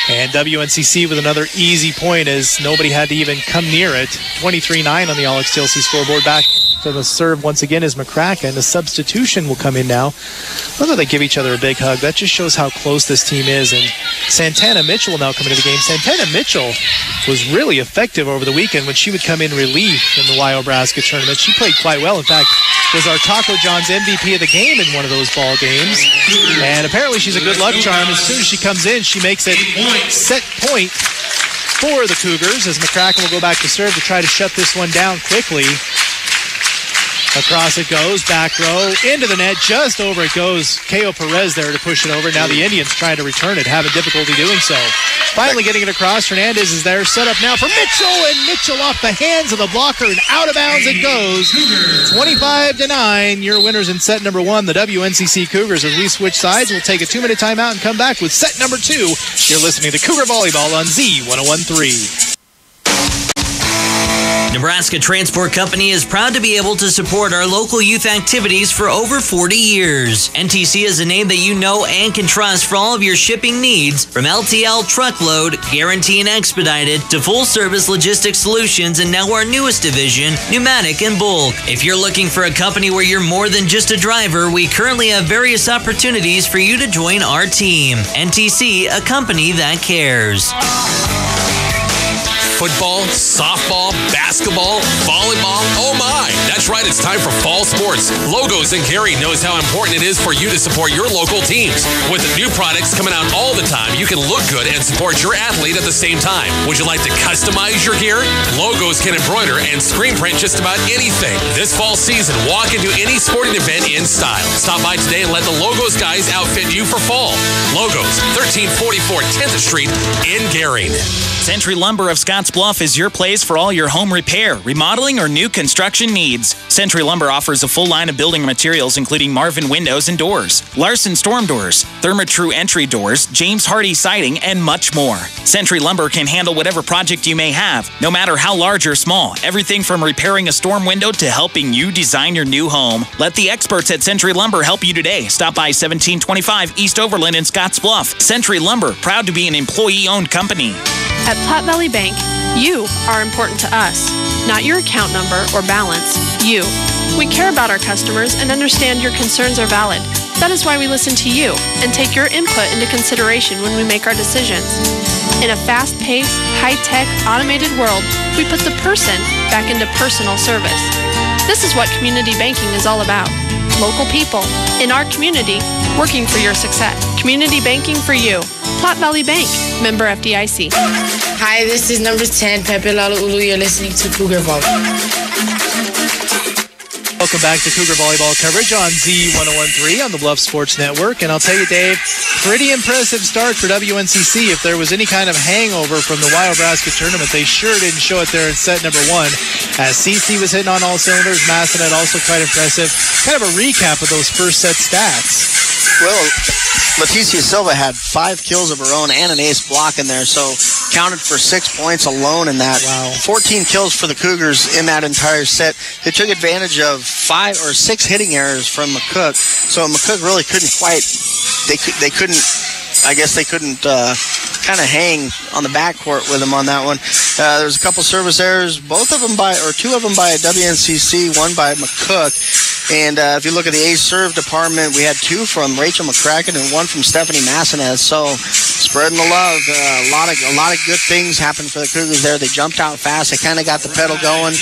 And WNCC with another easy point as nobody had to even come near it. 23-9 on the Alex TLC scoreboard. Back to the serve once again is McCracken. A substitution will come in now. Whether they give each other a big hug, that just shows how close this team is. And Santana Mitchell will now come into the game. Santana Mitchell was really effective over the weekend when she would come in relief in the Wyobraska tournament. She played quite well. In fact, was our Taco John's MVP of the game in one of those ball games. And apparently she's a good luck charm. As soon as she comes in, she makes it set point for the Cougars as McCracken will go back to serve to try to shut this one down quickly. Across it goes, back row, into the net, just over it goes. Caio Perez there to push it over. Now the Indians trying to return it, having difficulty doing so. Finally getting it across. Hernandez is there, set up now for Mitchell, and Mitchell off the hands of the blocker, and out of bounds it goes. 25-9, your winners in set number 1, the WNCC Cougars. As we switch sides, we'll take a 2-minute timeout and come back with set number 2. You're listening to Cougar Volleyball on Z1013. Nebraska Transport Company is proud to be able to support our local youth activities for over 40 years. NTC is a name that you know and can trust for all of your shipping needs, from LTL truckload, guarantee and expedited, to full-service logistics solutions, and now our newest division, pneumatic and bulk. If you're looking for a company where you're more than just a driver, we currently have various opportunities for you to join our team. NTC, a company that cares. football, softball, basketball, volleyball? Oh my! That's right, it's time for fall sports. Logos in Gary knows how important it is for you to support your local teams. With the new products coming out all the time, you can look good and support your athlete at the same time. Would you like to customize your gear? Logos can embroider and screen print just about anything. This fall season, walk into any sporting event in style. Stop by today and let the Logos guys outfit you for fall. Logos, 1344 10th Street in Gary. Century Lumber of Scotts Bluff is your place for all your home repair, remodeling, or new construction needs. Century Lumber offers a full line of building materials including Marvin windows and doors, Larson storm doors, Therma-Tru entry doors, James Hardie siding, and much more. Century Lumber can handle whatever project you may have, no matter how large or small. Everything from repairing a storm window to helping you design your new home. Let the experts at Century Lumber help you today. Stop by 1725 East Overland in Scotts Bluff. Century Lumber, proud to be an employee-owned company. At Platte Valley Bank, you are important to us, not your account number or balance, you. We care about our customers and understand your concerns are valid. That is why we listen to you and take your input into consideration when we make our decisions. In a fast-paced, high-tech, automated world, we put the person back into personal service. This is what community banking is all about. Local people in our community working for your success. Community banking for you. Platte Valley Bank, member FDIC. Hi, this is number 10, Pepe Lalaulu. You're listening to Cougar Volleyball. Welcome back to Cougar Volleyball coverage on Z1013 on the Bluff Sports Network. And I'll tell you, Dave, pretty impressive start for WNCC. If there was any kind of hangover from the Wild Basket tournament, they sure didn't show it there in set number 1. As CC was hitting on all cylinders, Massanet also quite impressive. Kind of a recap of those first set stats. Well, Leticia Silva had 5 kills of her own and an ace block in there, so counted for 6 points alone in that. Wow. 14 kills for the Cougars in that entire set. They took advantage of 5 or 6 hitting errors from McCook, so McCook really couldn't quite, they couldn't kind of hang on the backcourt with him on that one. There was a couple service errors, 2 of them by WNCC, 1 by McCook. And if you look at the ace serve department, we had 2 from Rachel McCracken and 1 from Stephanie Massanet. So spreading the love. A lot of good things happened for the Cougars there. They jumped out fast. They kind of got the pedal going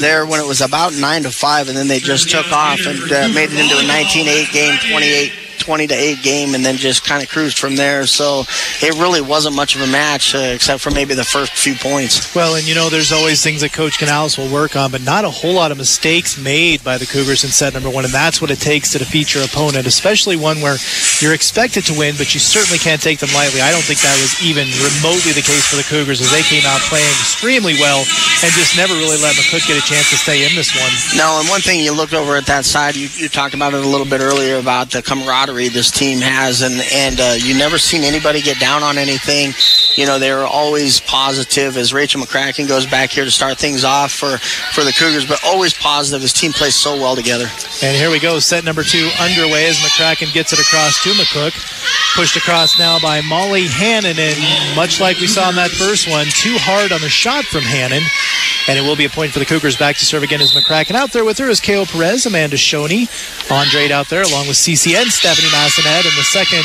there when it was about 9-5, and then they just took off and made it into a 19-8 game, 20-8 game, and then just kind of cruised from there. So it really wasn't much of a match except for maybe the first few points. Well, and there's always things that Coach Canales will work on, but not a whole lot of mistakes made by the Cougars in set number 1, and that's what it takes to defeat your opponent, especially one where you're expected to win, but you certainly can't take them lightly. I don't think that was even remotely the case for the Cougars, as they came out playing extremely well and just never really let McCook get a chance to stay in this one. No, and one thing you looked over at that side, you talked about it a little bit earlier about the camaraderie this team has, and you never seen anybody get down on anything. They were always positive, as Rachel McCracken goes back here to start things off for the Cougars, but always positive. This team plays so well together. And here we go, set number 2 underway as McCracken gets it across to McCook. Pushed across now by Molly Hannon, and much like we saw in that first one, too hard on the shot from Hannon. And it will be a point for the Cougars. Back to serve again is McCracken. Out there with her is Kale Perez, Amanda Shoney, Andre out there, along with CC and Stephanie Massanet. And the second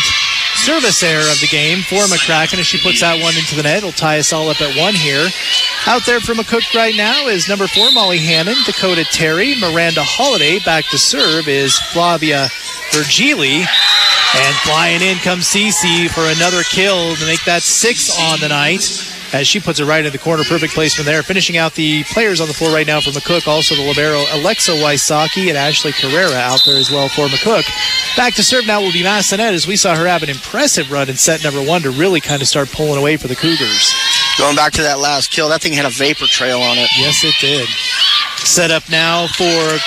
service error of the game for McCracken as she puts that one into the net. It'll tie us all up at 1 here. Out there for McCook right now is number 4, Molly Hannon, Dakota Terry, Miranda Holiday. Back to serve is Flavia Virgili. And flying in comes CC for another kill to make that 6 on the night, as she puts it right in the corner. Perfect placement there. Finishing out the players on the floor right now for McCook. Also the libero Alexa Wysocki and Ashley Carrera out there as well for McCook. Back to serve now will be Massanet, as we saw her have an impressive run in set number 1 to really kind of start pulling away for the Cougars. Going back to that last kill, that thing had a vapor trail on it. Yes, it did. Set up now for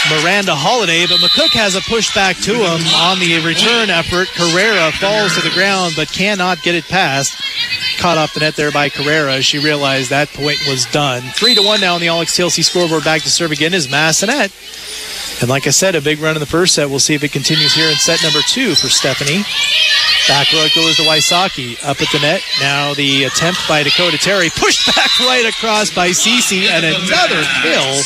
Miranda Holiday, but McCook has a push back to him on the return effort. Carrera falls to the ground but cannot get it past. Caught off the net there by Carrera. She realized that point was done. 3-1 now on the Alex TLC scoreboard. Back to serve again is Massanet. And like I said, a big run in the first set. We'll see if it continues here in set number 2 for Stephanie. Back row goes to Wysocki. Up at the net. Now the attempt by Dakota Terry. Pushed back right across by Cece, and another kill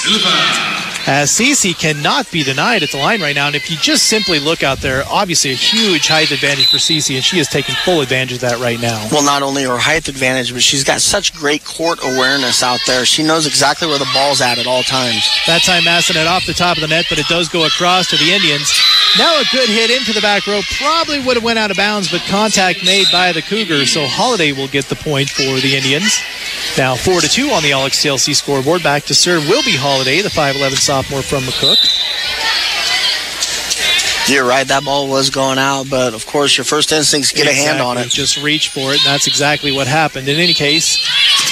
as Cece cannot be denied at the line right now. And if you just simply look out there, obviously a huge height advantage for Cece, and she is taking full advantage of that right now. Well, not only her height advantage, but she's got such great court awareness out there. She knows exactly where the ball's at all times. That time Massenet off the top of the net, but it does go across to the Indians. Now a good hit into the back row. Probably would have went out of bounds, but contact made by the Cougars, so Holiday will get the point for the Indians. Now 4-2 on the Alex TLC scoreboard. Back to serve will be Holiday, the 5'11 sophomore from McCook. You're right, that ball was going out, but of course your first instinct's get a hand on it. Just reach for it, and that's exactly what happened. In any case,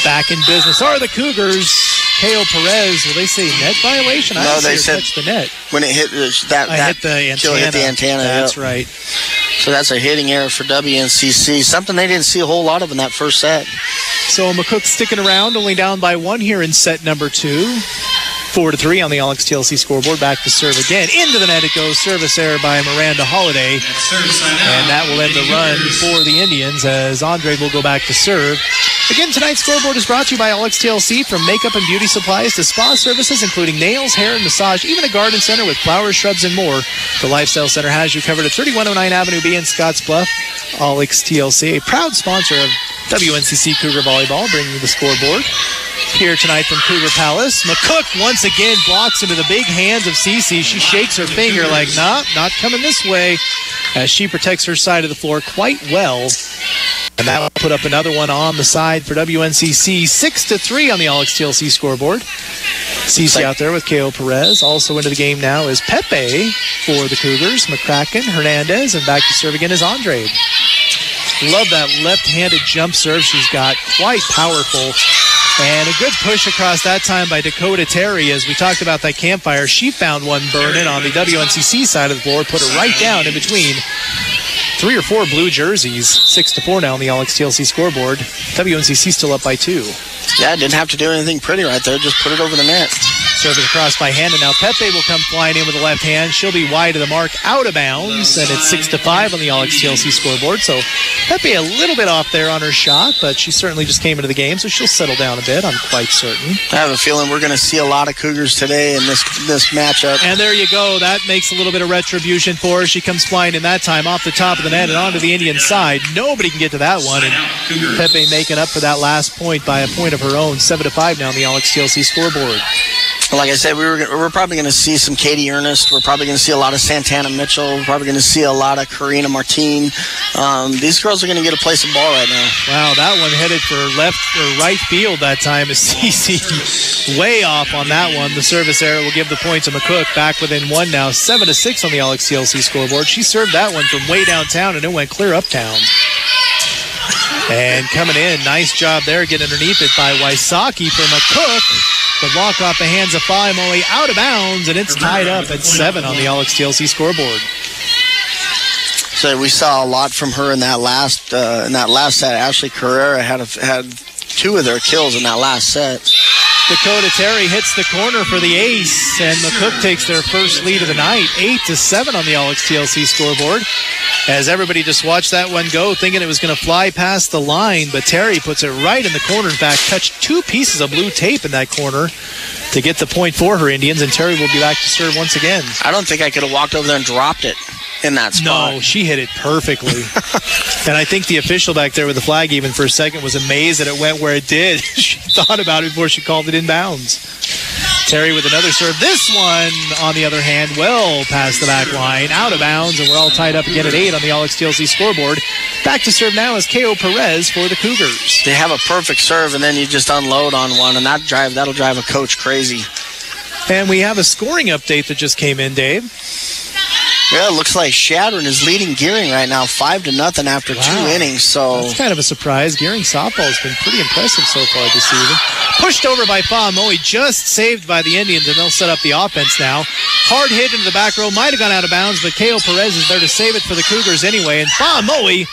back in business are the Cougars. Kale Perez, will they say net violation? No, they said touch the net. When it hit that hit the antenna. Hit the antenna. That's right. So that's a hitting error for WNCC, something they didn't see a whole lot of in that first set. So McCook sticking around, only down by 1 here in set number 2. 4-3 on the Alex TLC scoreboard. Back to serve again. Into the net it goes. Service error by Miranda Holiday. And that will end the run for the Indians as Andre will go back to serve. Again, tonight's scoreboard is brought to you by Alex TLC. From makeup and beauty supplies to spa services, including nails, hair, and massage, even a garden center with flowers, shrubs, and more. The Lifestyle Center has you covered at 3109 Avenue B in Scottsbluff. Alex TLC, a proud sponsor of WNCC Cougar Volleyball, bringing you the scoreboard. Here tonight from Cougar Palace. McCook once again blocks into the big hands of Cece. She shakes her finger like, nah, not coming this way, as she protects her side of the floor quite well. And that will put up another one on the side for WNCC. 6-3 on the Alex TLC scoreboard. Cece out there with Kale Perez. Also into the game now is Pepe for the Cougars. McCracken, Hernandez, and back to serve again is Andre. Love that left-handed jump serve she's got. Quite powerful. And a good push across that time by Dakota Terry. As we talked about that campfire, she found one burning on the WNCC side of the floor, put it right down in between 3 or 4 blue jerseys. 6-4 now on the Alex TLC scoreboard. WNCC still up by 2. Yeah, didn't have to do anything pretty right there. Just put it over the net. Service across by hand, and now Pepe will come flying in with the left hand. She'll be wide of the mark, out of bounds, and it's 6-5 on the Alex TLC scoreboard. So Pepe a little bit off there on her shot, but she certainly just came into the game, so she'll settle down a bit, I'm quite certain. I have a feeling we're going to see a lot of Cougars today in this matchup. And there you go. That makes a little bit of retribution for her. She comes flying in that time off the top of the net and onto the Indian side. Nobody can get to that one, and Pepe making up for that last point by a point of her own. 7-5 now on the Alex TLC scoreboard. Like I said, we're probably going to see some Katie Ernest. We're probably going to see a lot of Santana Mitchell. We're probably going to see a lot of Karina Martin. These girls are going to get a place of ball right now. Wow, that one headed for left or right field that time. Is Cece way off on that one. The service error will give the point to McCook. Back within 1 now. 7-6 on the Alex TLC scoreboard. She served that one from way downtown, and it went clear uptown. And coming in, nice job there, getting underneath it by Wysocki for McCook. The block off the hands of Faimoli, out of bounds, and it's tied up at 7 on the Alex TLC scoreboard. So we saw a lot from her in that last set. Ashley Carrera had 2 of their kills in that last set. Dakota Terry hits the corner for the ace, and McCook takes their first lead of the night, 8-7 on the Alex TLC scoreboard. As everybody just watched that one go, thinking it was going to fly past the line, but Terry puts it right in the corner. In fact, touched 2 pieces of blue tape in that corner to get the point for her Indians, and Terry will be back to serve once again. I don't think I could have walked over there and dropped it in that spot. No, she hit it perfectly. And I think the official back there with the flag even for a second was amazed that it went where it did. She thought about it before she called it in bounds. Terry with another serve. This one, on the other hand, well past the back line, out of bounds, and we're all tied up again at 8 on the Alex TLC scoreboard. Back to serve now is K.O. Perez for the Cougars. They have a perfect serve, and then you just unload on one, and that'll drive a coach crazy. And we have a scoring update that just came in, Dave. Yeah, it looks like Shadron is leading Gearing right now, 5-0 after 2 innings. So that's kind of a surprise. Gearing softball has been pretty impressive so far this season. Pushed over by Famoe, just saved by the Indians, and they'll set up the offense now. Hard hit into the back row, might have gone out of bounds, but Kale Perez is there to save it for the Cougars anyway. And Famoe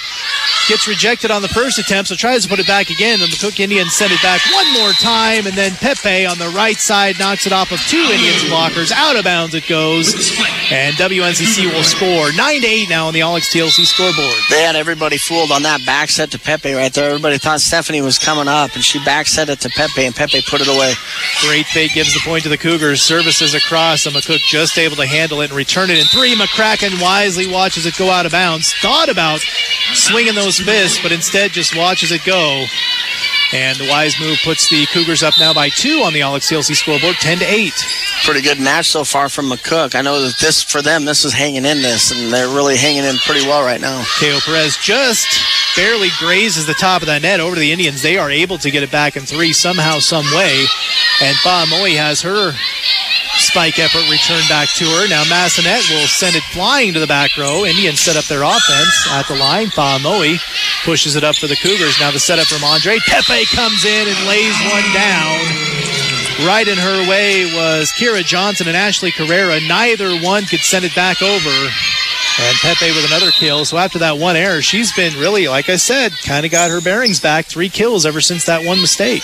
Gets rejected on the first attempt, so tries to put it back again. The McCook Indians send it back one more time, and then Pepe on the right side knocks it off of 2 Indians blockers. Out of bounds it goes, and WNCC will score 9-8 now on the All TLC scoreboard. They had everybody fooled on that back set to Pepe right there. Everybody thought Stephanie was coming up, and she back set it to Pepe, and Pepe put it away. Great fake gives the point to the Cougars. Services across, and McCook just able to handle it and return it in 3. McCracken wisely watches it go out of bounds. Thought about swinging those fists, but instead just watches it go. And the wise move puts the Cougars up now by 2 on the All TLC scoreboard, 10-8. Pretty good match so far from McCook. I know that for them, this is hanging in this, and they're really hanging in pretty well right now. Teo Perez just barely grazes the top of that net over to the Indians. They are able to get it back in 3 somehow, some way. And Fa'amoi has her spike effort returned back to her. Now Massanet will send it flying to the back row. Indians set up their offense at the line. Fa'amoi pushes it up for the Cougars. Now the setup from Andre. Pepe comes in and lays one down. Right in her way was Kira Johnson and Ashley Carrera. Neither one could send it back over. And Pepe with another kill. So after that one error, she's been really, like I said, kind of got her bearings back. 3 kills ever since that one mistake.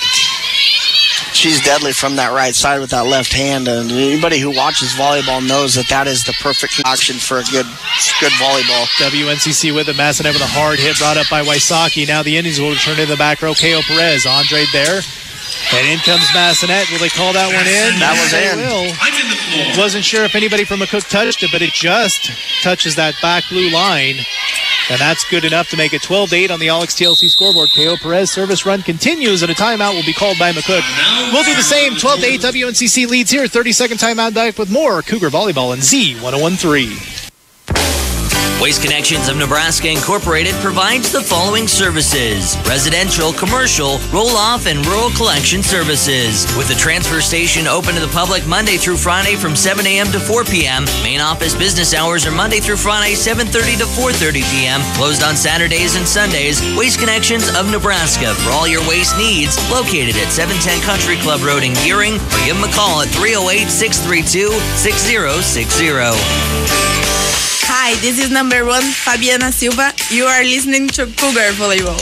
She's deadly from that right side with that left hand, and anybody who watches volleyball knows that is the perfect option for a good volleyball. WNCC with it. Massanet with a hard hit brought up by Wysocki. Now the Indians will return to the back row. Teo Perez, Andre there. And in comes Massanet. Will they call that one in? That was in. Will. Wasn't sure if anybody from McCook touched it, but it just touches that back blue line. And that's good enough to make it 12-8 on the All TLC scoreboard. Teo Perez service run continues, and a timeout will be called by McCook. We'll do the same. 12-8 WNCC leads here. 30-second timeout back with more Cougar Volleyball and Z1013. Waste Connections of Nebraska Incorporated provides the following services: residential, commercial, roll-off, and rural collection services. With the transfer station open to the public Monday through Friday from 7 a.m. to 4 p.m., main office business hours are Monday through Friday, 7:30 to 4:30 p.m., closed on Saturdays and Sundays. Waste Connections of Nebraska for all your waste needs, located at 710 Country Club Road in Gearing, or give them a call at 308-632-6060. Hi, this is number 1, Fabiana Silva. You are listening to Cougar Volleyball.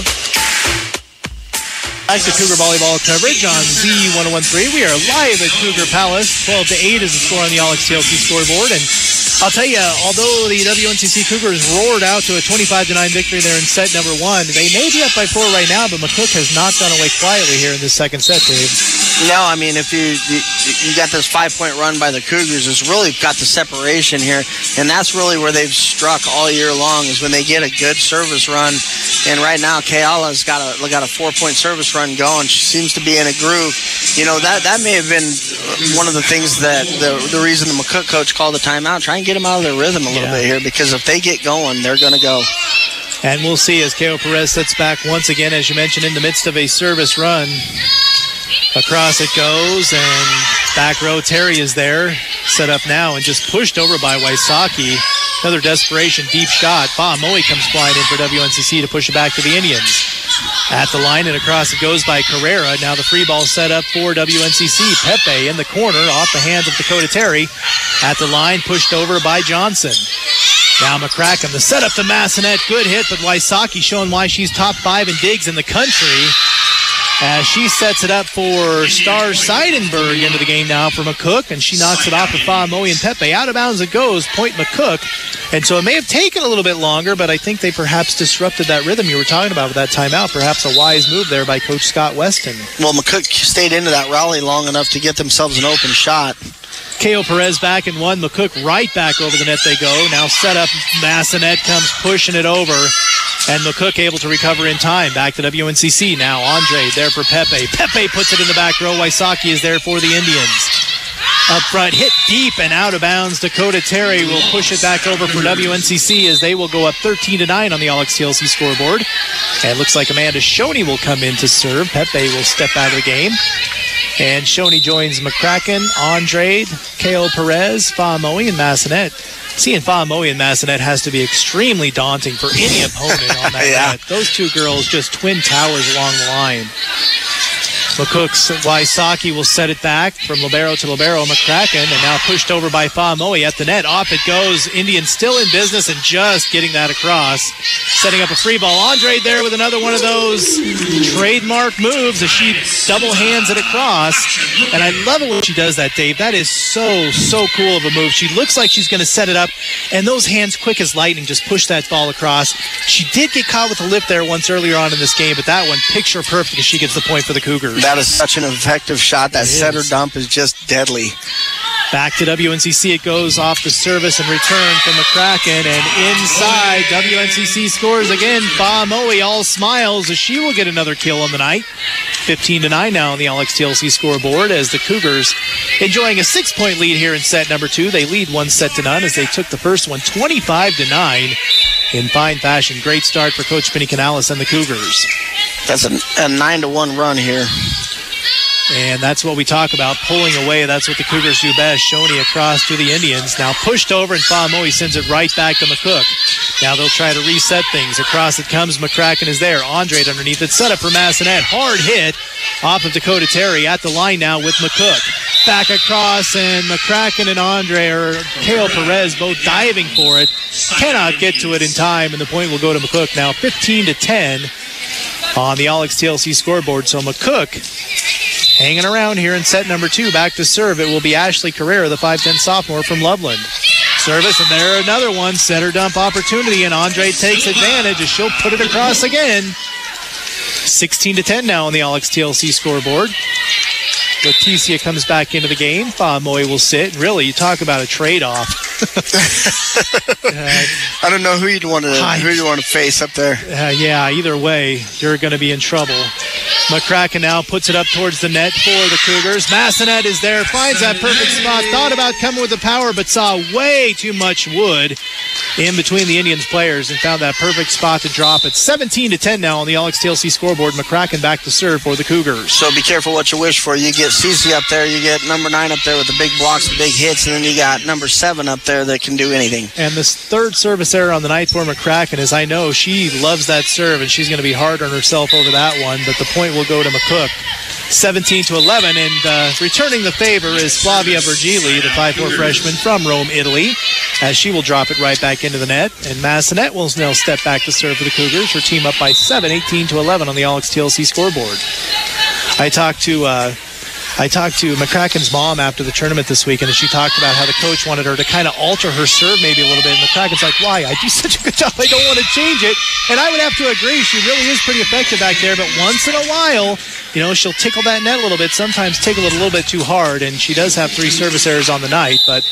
Back to Cougar Volleyball coverage on Z1013. We are live at Cougar Palace. 12-8 is the score on the All TLC scoreboard. And I'll tell you, although the WNCC Cougars roared out to a 25-9 victory there in set number 1, they may be up by 4 right now, but McCook has not gone away quietly here in this second set, Dave. No, I mean, if you got this 5-point run by the Cougars, it's really got the separation here, and that's really where they've struck all year long, is when they get a good service run. And right now, Kayala's got a 4-point service run going. She seems to be in a groove. You know, that may have been one of the things that the reason the McCook coach called the timeout, try and get them out of their rhythm a little bit here, because if they get going, they're going to go. And we'll see as Teo Perez sets back once again, as you mentioned, in the midst of a service run. Across it goes, and back row Terry is there, set up now and just pushed over by Wysocki. Another desperation deep shot. Fa'amoi comes flying in for WNCC to push it back to the Indians. At the line and across it goes by Carrera. Now the free ball set up for WNCC. Pepe in the corner off the hands of Dakota Terry. At the line, pushed over by Johnson. Now McCracken, the setup to Massanet. Good hit, but Wysocki showing why she's top 5 in digs in the country, as she sets it up for Star Seidenberg into the game now for McCook, and she knocks it off of Fa'amoi and Pepe. Out of bounds it goes, point McCook. And so it may have taken a little bit longer, but I think they perhaps disrupted that rhythm you were talking about with that timeout. Perhaps a wise move there by Coach Scott Weston. Well, McCook stayed into that rally long enough to get themselves an open shot. Teo Perez back in 1. McCook right back over the net they go. Now set up, Massanet comes pushing it over. And McCook able to recover in time. Back to WNCC now. Andre there for Pepe. Pepe puts it in the back row. Wysocki is there for the Indians. Up front, hit deep and out of bounds. Dakota Terry will push it back over for WNCC as they will go up 13-9 on the All TLC scoreboard. And it looks like Amanda Shoney will come in to serve. Pepe will step out of the game. And Shoney joins McCracken, Andre, Teo Perez, Fa'amoi, and Massanet. Seeing Fa'amoi and Massanet has to be extremely daunting for any opponent on that net. Those two girls just twin towers along the line. McCook's Wysocki will set it back from libero to libero. McCracken, and now pushed over by Fa'amoe at the net. Off it goes. Indians still in business and just getting that across. Setting up a free ball. Andre there with another one of those trademark moves as she double hands it across. And I love it when she does that, Dave. That is so cool of a move. She looks like she's going to set it up, and those hands quick as lightning just push that ball across. She did get caught with a lip there once earlier on in this game, but that one, picture perfect as she gets the point for the Cougars. That is such an effective shot. That setter dump is just deadly. Back to WNCC. It goes off the service and return from McCracken, and inside, WNCC scores again. Fa'amoe all smiles as she will get another kill on the night. 15-9 now on the LXTLC scoreboard as the Cougars enjoying a 6-point lead here in set number 2. They lead 1-0 as they took the first one 25-9 in fine fashion. Great start for Coach Penny Canales and the Cougars. That's a 9-1 run here. And that's what we talk about, pulling away. That's what the Cougars do best. Shoney across to the Indians. Now pushed over, and Fa'amoe sends it right back to McCook. Now they'll try to reset things. Across it comes. McCracken is there. Andre underneath it. Set up for Massanet. Hard hit off of Dakota Terry at the line now with McCook. Back across, and McCracken and Andre, or Kale Perez, both diving for it. Cannot get to it in time, and the point will go to McCook now 15-10 on the LXTLC scoreboard. So McCook hanging around here in set number 2. Back to serve. It will be Ashley Carrera, the 5'10 sophomore from Loveland. Service, and there another one. Center dump opportunity, and Andre takes advantage as she'll put it across again. 16-10 now on the LXTLC scoreboard. Leticia comes back into the game. Fa'amoe will sit. Really, you talk about a trade-off. I don't know who you'd want to face up there. Yeah, either way, you're going to be in trouble. McCracken now puts it up towards the net for the Cougars. Massanet is there, finds that perfect spot. Thought about coming with the power, but saw way too much wood in between the Indians players and found that perfect spot to drop it. 17-10 now on the LXTLC scoreboard. McCracken back to serve for the Cougars. So be careful what you wish for. You get Cece up there, you get number 9 up there with the big blocks, the big hits, and then you got number 7 up there that can do anything. And this third service error on the night for McCracken is, I know she loves that serve, and she's going to be hard on herself over that one, but the point will go to McCook. 17-11, and returning the favor is Flavia Virgili, the 5'4 freshman from Rome, Italy, as she will drop it right back into the net. And Massanet will now step back to serve for the Cougars. Her team up by 7, 18-11 on the LXTLC scoreboard. I talked to McCracken's mom after the tournament this weekend, and she talked about how the coach wanted her to kind of alter her serve maybe a little bit. And McCracken's like, why? I do such a good job. I don't want to change it. And I would have to agree. She really is pretty effective back there. But once in a while, you know, she'll tickle that net a little bit, sometimes tickle it a little bit too hard. And she does have 3 service errors on the night. But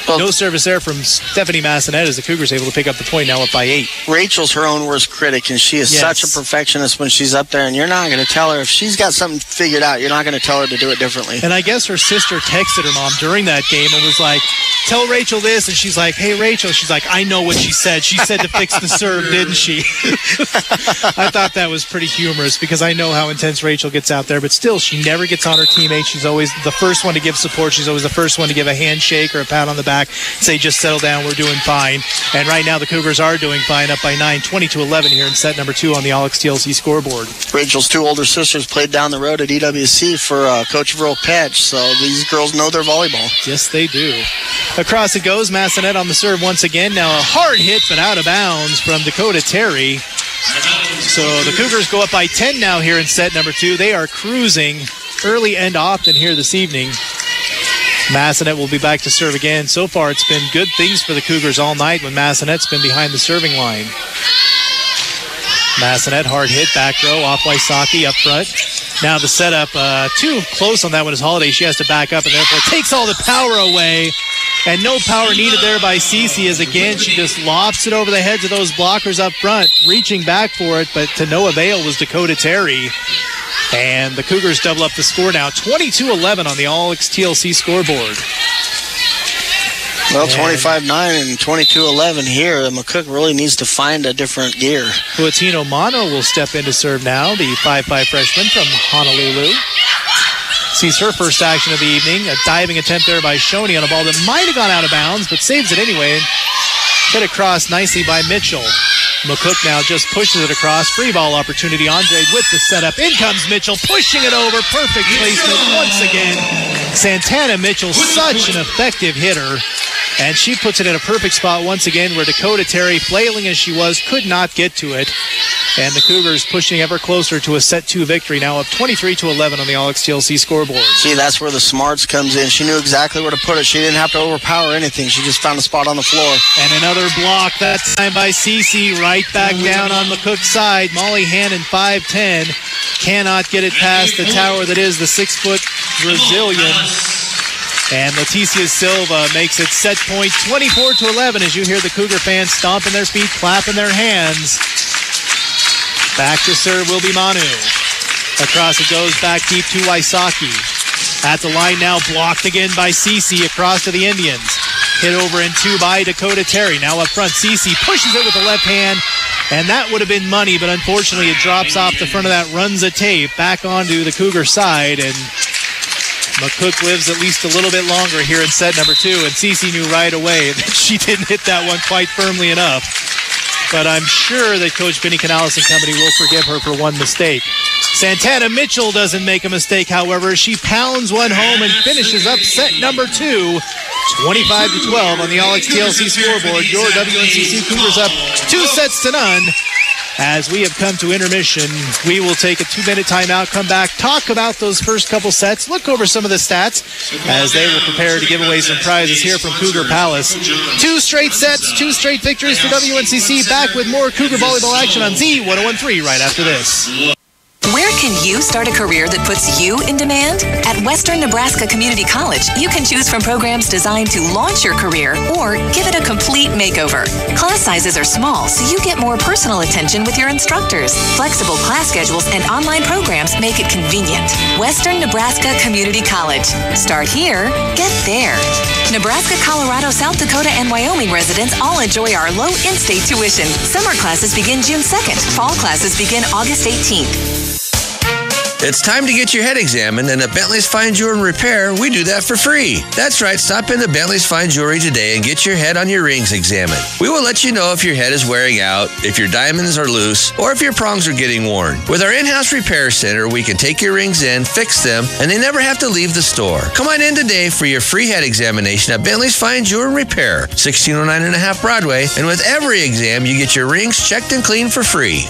no service error from Stephanie Massanet as the Cougars able to pick up the point now up by 8. Rachel's her own worst critic, and she is such a perfectionist when she's up there. And you're not going to tell her. If she's got something figured out, you're not going to tell her to do it differently. And I guess her sister texted her mom during that game and was like, tell Rachel this. And she's like, hey, Rachel. She's like, I know what she said. She said to fix the serve, didn't she? I thought that was pretty humorous because I know how intense Rachel gets out there. But still, she never gets on her teammates. She's always the first one to give support. She's always the first one to give a handshake or a pat on the back, say, just settle down. We're doing fine. And right now, the Cougars are doing fine, up by 9, 20-11 here in set number 2 on the LXTLC scoreboard. Rachel's 2 older sisters played down the road at EWC for Coach Verl Petch. So these girls know their volleyball. Yes, they do. Across it goes. Massanet on the serve once again. Now a hard hit, but out of bounds from Dakota Terry. So the Cougars go up by 10 now here in set number 2. They are cruising early and often here this evening. Massanet will be back to serve again. So far, it's been good things for the Cougars all night when Massanet's been behind the serving line. Massanet, hard hit, back row, off Wysocki up front. Now the setup, too close on that one is Holiday. She has to back up and therefore takes all the power away. And no power needed there by Cece as again she just lofts it over the heads of those blockers up front, reaching back for it, but to no avail was Dakota Terry. And the Cougars double up the score now, 22-11 on the LXTLC scoreboard. Well, 25-9 and 22-11 here. McCook really needs to find a different gear. Huatino Mano will step in to serve now, the 5'5 freshman from Honolulu. Sees her first action of the evening. A diving attempt there by Shoney on a ball that might have gone out of bounds, but saves it anyway. Hit across nicely by Mitchell. McCook now just pushes it across. Free ball opportunity. Andre with the setup. In comes Mitchell, pushing it over. Perfect placement once again. Santana Mitchell, such an effective hitter. And she puts it in a perfect spot once again where Dakota Terry, flailing as she was, could not get to it. And the Cougars pushing ever closer to a set 2 victory, now up 23-11 on the All XTLC scoreboard. See, that's where the smarts comes in. She knew exactly where to put it. She didn't have to overpower anything. She just found a spot on the floor. And another block, that time by Cece, right back down on McCook's side. Molly Hannon, 5'10", cannot get it past the tower that is the 6-foot Brazilian. And Leticia Silva makes it set point 24-11 as you hear the Cougar fans stomping their feet, clapping their hands. Back to serve will be Manu. Across it goes, back deep to Wysocki. At the line now, blocked again by Cece across to the Indians. Hit over in 2 by Dakota Terry. Now up front, Cece pushes it with the left hand. And that would have been money, but unfortunately it drops off the front of that, runs a tape back onto the Cougar side. And McCook lives at least a little bit longer here in set number 2, and Cece knew right away that she didn't hit that one quite firmly enough. But I'm sure that Coach Benny Canales and company will forgive her for one mistake. Santana Mitchell doesn't make a mistake, however. She pounds one home and finishes up set number 2, 25-12 on the All XTLC scoreboard. Your WNCC Cougars up 2-0. As we have come to intermission, we will take a 2-minute timeout, come back, talk about those first couple sets, look over some of the stats as they will prepare to give away some prizes here from Cougar Palace. 2 straight sets, 2 straight victories for WNCC. Back with more Cougar volleyball action on Z1013 right after this. Where can you start a career that puts you in demand? At Western Nebraska Community College, you can choose from programs designed to launch your career or give it a complete makeover. Class sizes are small, so you get more personal attention with your instructors. Flexible class schedules and online programs make it convenient. Western Nebraska Community College. Start here, get there. Nebraska, Colorado, South Dakota, and Wyoming residents all enjoy our low in-state tuition. Summer classes begin June 2nd. Fall classes begin August 18th. It's time to get your head examined, and at Bentley's Fine Jewelry and Repair, we do that for free. That's right, stop into Bentley's Fine Jewelry today and get your head on your rings examined. We will let you know if your head is wearing out, if your diamonds are loose, or if your prongs are getting worn. With our in-house repair center, we can take your rings in, fix them, and they never have to leave the store. Come on in today for your free head examination at Bentley's Fine Jewelry and Repair, 1609 1/2 Broadway, and with every exam, you get your rings checked and cleaned for free.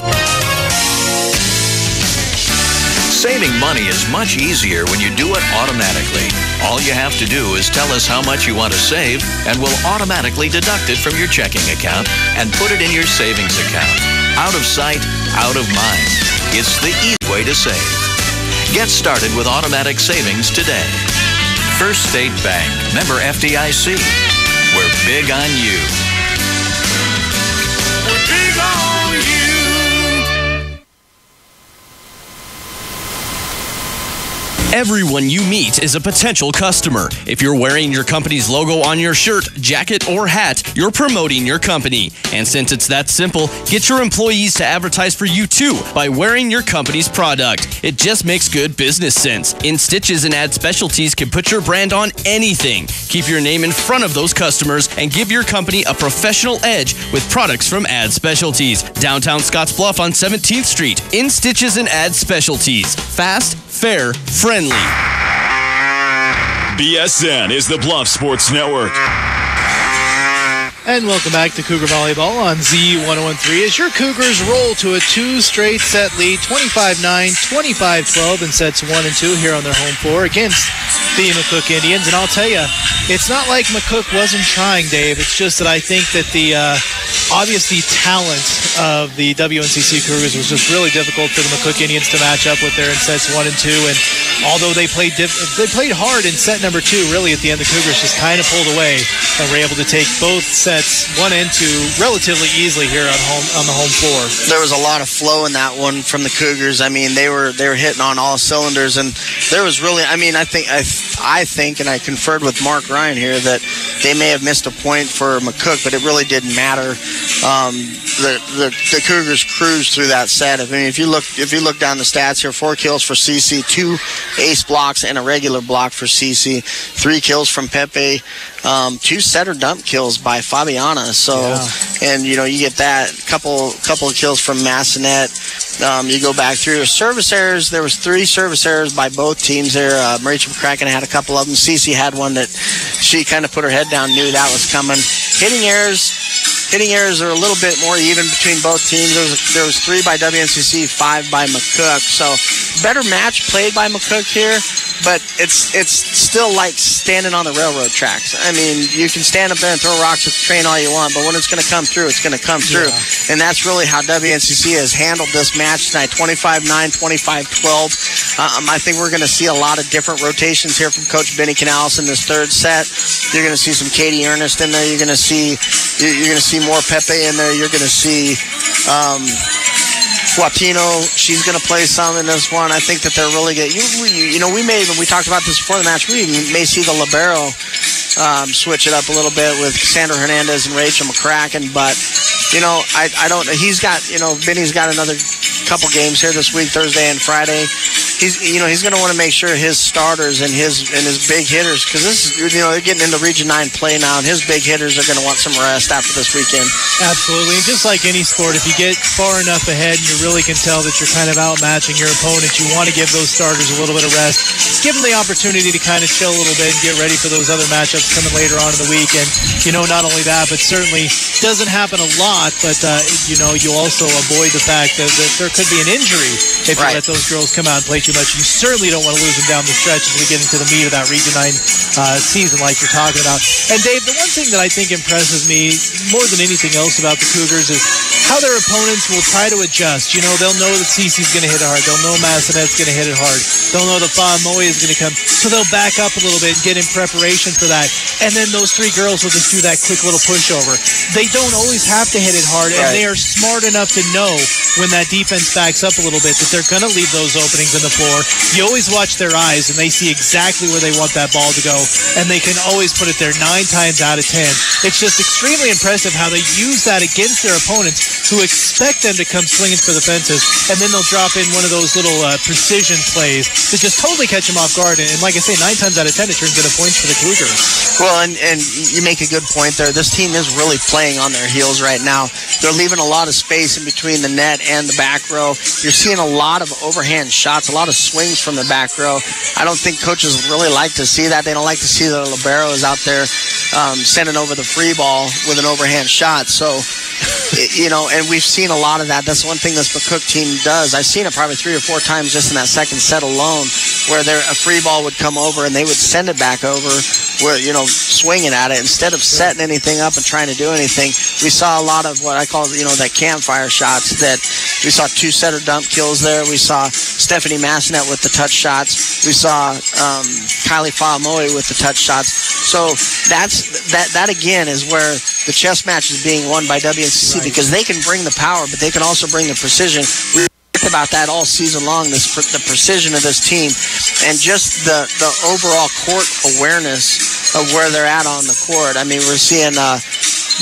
Saving money is much easier when you do it automatically. All you have to do is tell us how much you want to save, and we'll automatically deduct it from your checking account and put it in your savings account. Out of sight, out of mind. It's the easy way to save. Get started with automatic savings today. First State Bank, member FDIC. We're big on you. We're big on you. Everyone you meet is a potential customer. If you're wearing your company's logo on your shirt, jacket, or hat, you're promoting your company. And since it's that simple, get your employees to advertise for you too by wearing your company's product. It just makes good business sense. In Stitches and Ad Specialties can put your brand on anything. Keep your name in front of those customers and give your company a professional edge with products from Ad Specialties. Downtown Scottsbluff on 17th Street. In Stitches and Ad Specialties. Fast, fair, friendly. BSN is the Bluff Sports Network. And welcome back to Cougar Volleyball on Z1013 as your Cougars roll to a 2 straight set lead, 25-9, 25-12 in sets 1 and 2 here on their home floor against the McCook Indians. And I'll tell you, it's not like McCook wasn't trying, Dave. It's just that I think that the obviously talent of the WNCC Cougars was just really difficult for the McCook Indians to match up with there in sets 1 and 2. And although they played hard in set number 2, really at the end the Cougars just kind of pulled away and were able to take both sets 1 and 2 relatively easily here on the home floor. There was a lot of flow in that one from the Cougars. I mean, they were hitting on all cylinders, and there was really, I mean, I think, and I conferred with Mark Ryan here that they may have missed a point for McCook, but it really didn't matter. The Cougars cruised through that set. I mean, if you look down the stats here, 4 kills for CC, 2 ace blocks and a regular block for Cece. 3 kills from Pepe. 2 setter dump kills by Fabiana. So, and you get that couple of kills from Massanet. You go back through service errors. There was 3 service errors by both teams there. Rachel McCracken had a couple of them. Cece had one that she kind of put her head down, knew that was coming. Hitting errors are a little bit more even between both teams. There was 3 by WNCC, 5 by McCook. So better match played by McCook here, but it's still like standing on the railroad tracks. I mean, you can stand up there and throw rocks at the train all you want, but when it's going to come through, it's going to come through. Yeah. And that's really how WNCC has handled this match tonight, 25-9, 25-12. I think we're going to see a lot of different rotations here from Coach Benny Canales in this third set. You're going to see some Katie Ernest in there. You're going to see more Pepe in there. You're going to see Guatino. She's going to play some in this one. I think that they're really good. We talked about this before the match. We may see the libero switch it up a little bit with Sandra Hernandez and Rachel McCracken, but I don't. He's got Benny's got another couple games here this week, Thursday and Friday. He's going to want to make sure his starters and his big hitters, because they're getting into Region 9 play now, and his big hitters are going to want some rest after this weekend. Absolutely, and just like any sport, if you get far enough ahead and you really can tell that you're kind of outmatching your opponent, you want to give those starters a little bit of rest. Give them the opportunity to kind of chill a little bit and get ready for those other matchups coming later on in the week. And not only that, but certainly doesn't happen a lot, but you also avoid the fact that there could be an injury if you let those girls come out and play too much. You certainly don't want to lose them down the stretch as we get into the meat of that Region 9 season like you're talking about. And Dave, the one thing that I think impresses me more than anything else about the Cougars is how their opponents will try to adjust. They'll know that Cece's going to hit it hard. They'll know Massanet's going to hit it hard. They'll know that Moe is going to come. So they'll back up a little bit and get in preparation for that. And then those 3 girls will just do that quick little pushover. They don't always have to hit it hard, and they are smart enough to know when that defense backs up a little bit that they're going to leave those openings in the floor. You always watch their eyes, and they see exactly where they want that ball to go, and they can always put it there 9 times out of 10. It's just extremely impressive how they use that against their opponents who expect them to come swinging for the fences, and then they'll drop in one of those little precision plays to just totally catch them off guard. And like I say, 9 times out of 10, it turns into points for the Cougars. Well, and you make a good point there. This team is really playing on their heels right now. They're leaving a lot of space in between the net and the back row. You're seeing a lot of overhand shots, a lot of swings from the back row. I don't think coaches really like to see that. They don't like to see the liberos out there sending over the free ball with an overhand shot. So, and we've seen a lot of that. That's one thing this McCook team does. I've seen it probably 3 or 4 times just in that second set alone, where a free ball would come over and they would send it back over, where swinging at it instead of setting anything up and trying to do anything. We saw a lot of what I call that campfire shots. That we saw 2 setter dump kills there. We saw Stephanie Massanet with the touch shots. We saw Kylie Fa'amoe with the touch shots. So that again is where the chess match is being won by WNCC, because they can bring the power, but they can also bring the precision. We talked about that all season long, the precision of this team, and just the overall court awareness of where they're at on the court. I mean, we're seeing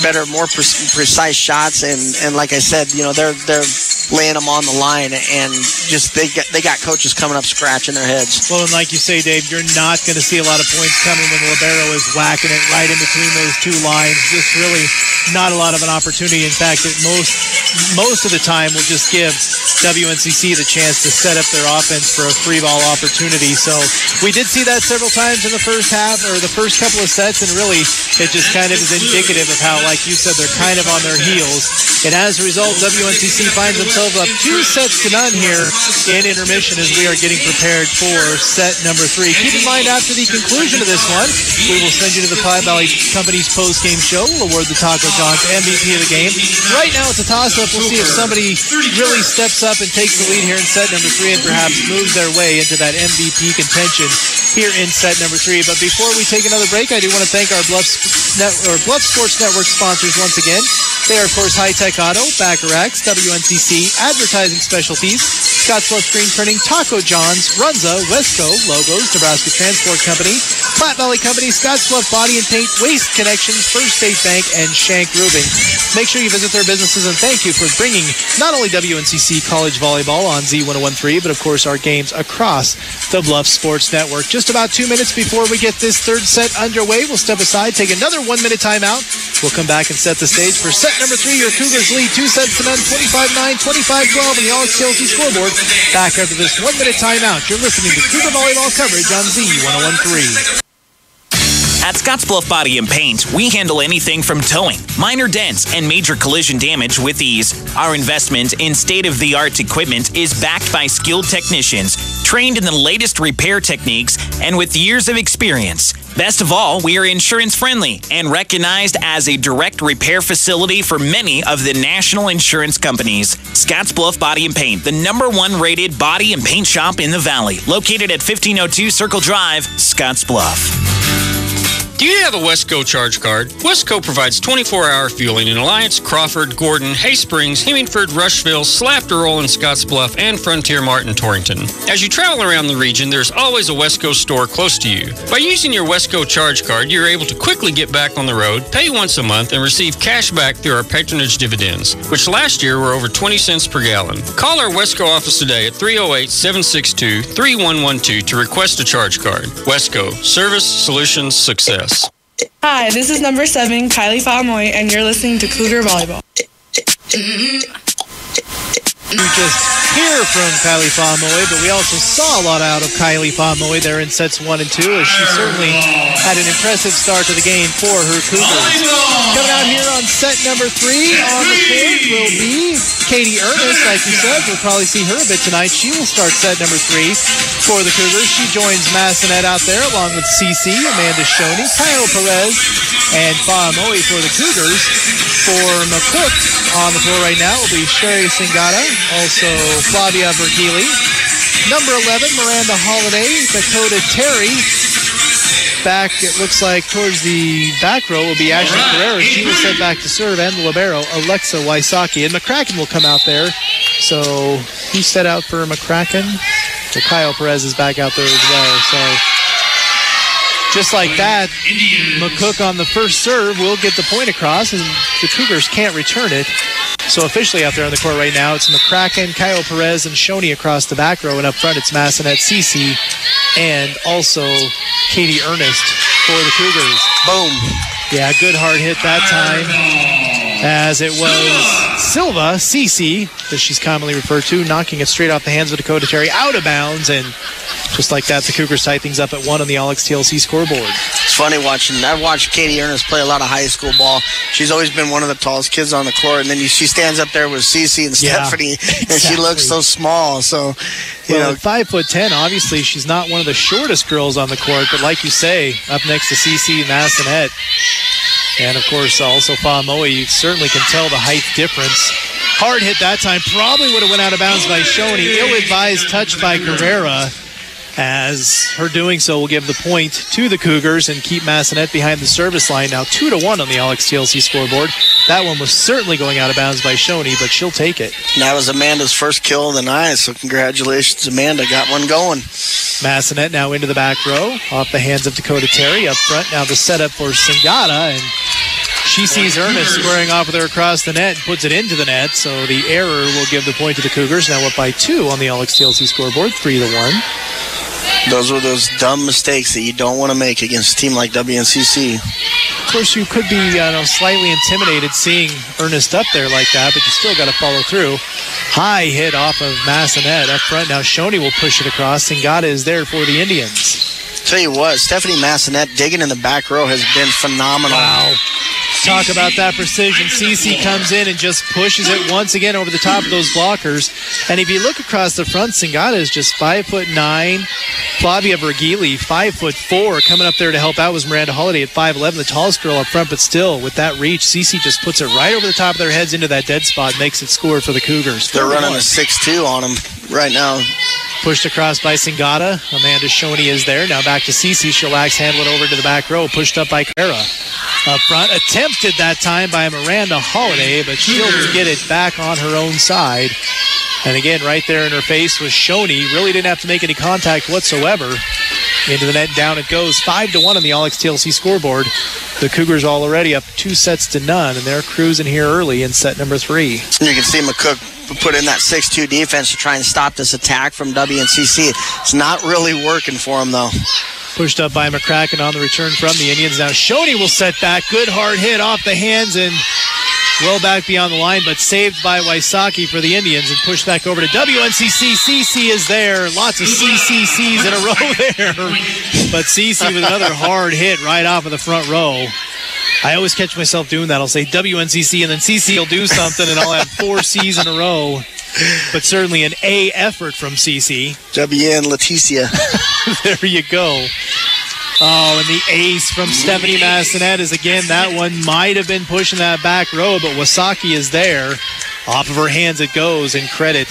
better, more precise shots, and like I said, they're laying them on the line, and just they got coaches coming up scratching their heads. Well, and like you say, Dave, you're not going to see a lot of points coming when the libero is whacking it right in between those 2 lines. Just really not a lot of an opportunity. In fact, most of the time will just give WNCC the chance to set up their offense for a free ball opportunity. So we did see that several times in the first half, or the first couple of sets, and really it just kind of is indicative of how, like you said, they're kind of on their heels. And as a result, WNCC finds themselves up 2-0 here in intermission as we are getting prepared for set number 3. Keep in mind, after the conclusion of this one, we will send you to the Pie Valley Company's post-game show. We'll award the Taco John's MVP of the game. Right now, it's a toss-up. We'll see if somebody really steps up and takes the lead here in set number 3 and perhaps moves their way into that MVP contention here in set number 3. But before we take another break, I do want to thank our Bluff Sports Network sponsors once again. They are, of course, High Tech Auto, Bacharachs, WNCC, Advertising Specialties, Scottsbluff Screen Printing, Taco John's, Runza, Wesco, Logos, Nebraska Transport Company, Platte Valley Company, Scottsbluff Body and Paint, Waste Connections, First State Bank, and Shank Roofing. Make sure you visit their businesses, and thank you for bringing not only WNCC College Volleyball on Z1013, but of course our games across the Bluff Sports Network. Just about 2 minutes before we get this third set underway, we'll step aside, take another 1 minute timeout. We'll come back and set the stage for set number 3. Your Cougars lead 2 sets to none, 25-9, 25-12 in the All-XTLC scoreboard. Back after this 1 minute timeout, you're listening to Cougar Volleyball coverage on Z1013. At Scottsbluff Body and Paint, we handle anything from towing, minor dents, and major collision damage with ease. Our investment in state-of-the-art equipment is backed by skilled technicians, trained in the latest repair techniques, and with years of experience. Best of all, we are insurance-friendly and recognized as a direct repair facility for many of the national insurance companies. Scottsbluff Body and Paint, the #1 rated body and paint shop in the Valley, located at 1502 Circle Drive, Scottsbluff. Do you have a Wesco charge card? Wesco provides 24-hour fueling in Alliance, Crawford, Gordon, Hay Springs, Hemingford, Rushville, Slaughter, Earl, Scottsbluff, and Frontier Mart in Torrington. As you travel around the region, there's always a Wesco store close to you. By using your Wesco charge card, you're able to quickly get back on the road, pay once a month, and receive cash back through our patronage dividends, which last year were over 20 cents per gallon. Call our Wesco office today at 308-762-3112 to request a charge card. Wesco, service, solutions, success. Hi, this is number 7, Kylie Famoy, and you're listening to Cougar Volleyball. We just hear from Kylie Famoy, but we also saw a lot out of Kylie Famoy there in sets 1 and 2, as she certainly had an impressive start to the game for her Cougars. Coming out here on set number 3 on the court will be Katie Ernest. Like you said, we'll probably see her a bit tonight. She will start set number 3 for the Cougars. She joins Massanet out there along with CC, Amanda Shoney, Kyle Perez, and Famoy for the Cougars. For McCook on the floor right now will be Sherry Singata, also Flavia Vergili. Number 11, Miranda Holiday, Dakota Terry. Back, it looks like, towards the back row will be Ashley Carrera. She will set back to serve, and the libero, Alexa Wysocki. And McCracken will come out there. So he set out for McCracken. So Kyle Perez is back out there as well. So just like that, McCook on the first serve will get the point across, and the Cougars can't return it. So officially out there on the court right now, it's McCracken, Kyle Perez, and Shoney across the back row. And up front, it's Massanet, Cece, and also Katie Ernest for the Cougars. Boom. Yeah, good hard hit that time, as it was Silva, Cece, as she's commonly referred to, knocking it straight off the hands of Dakota Terry, out of bounds, and just like that, the Cougars tie things up at 1 on the All-XTLC scoreboard. It's funny watching. I've watched Katie Ernest play a lot of high school ball. She's always been one of the tallest kids on the court, and then she stands up there with Cece and Stephanie, exactly. And she looks so small. So, you know, at 5'10", obviously she's not one of the shortest girls on the court, but like you say, up next to Cece Massanet, and of course also Famoy, you certainly can tell the height difference. Hard hit that time, probably would have went out of bounds by Shoney. Ill-advised touch by Carrera, as her doing so will give the point to the Cougars and keep Massanet behind the service line. Now 2-1 on the All-XTLC scoreboard. That one was certainly going out of bounds by Shoney, but she'll take it. And that was Amanda's first kill of the night, so congratulations, Amanda. Got one going. Massanet now into the back row, off the hands of Dakota Terry. Up front now the setup for Singata, and she sees Ernest squaring off with her across the net and puts it into the net, so the error will give the point to the Cougars. Now up by 2 on the All-XTLC scoreboard, 3-1. Those were those dumb mistakes that you don't want to make against a team like WNCC. Of course, you could be slightly intimidated seeing Ernest up there like that, but you still got to follow through. High hit off of Massanet up front. Now Shoney will push it across. Singata is there for the Indians. Tell you what, Stephanie Massanet digging in the back row has been phenomenal. Wow. Talk about that precision. Cece comes in and just pushes it once again over the top of those blockers. And if you look across the front, Singata is just 5'9". Flavia Vergili, 5'4". Coming up there to help out was Miranda Holiday at 5'11", the tallest girl up front. But still, with that reach, Cece just puts it right over the top of their heads into that dead spot, makes it score for the Cougars. They're running a 6-2 on them right now. Pushed across by Singata. Amanda Shoney is there. Now back to Cece. She'll handle it over to the back row. Pushed up by Kara. Up front. Attempted that time by Miranda Holiday, but she'll get it back on her own side. And again, right there in her face was Shoney. Really didn't have to make any contact whatsoever. Into the net, down it goes. 5-1 on the Alex TLC scoreboard. The Cougars already up 2-0, and they're cruising here early in set number 3. You can see McCook put in that 6-2 defense to try and stop this attack from WNCC. It's not really working for them, though. Pushed up by McCracken on the return from the Indians. Now Shoney will set back. Good hard hit off the hands and well back beyond the line, but saved by Wysocki for the Indians and pushed back over to WNCC. CC is there. Lots of CCCs in a row there. But CC with another hard hit right off of the front row. I always catch myself doing that. I'll say WNCC and then CC will do something and I'll have 4 C's in a row. But certainly an A effort from CC. WN Leticia. There you go. Oh, and the ace from Stephanie Massonet is again, that one might have been pushing that back row, but Wysocki is there. Off of her hands it goes, and credit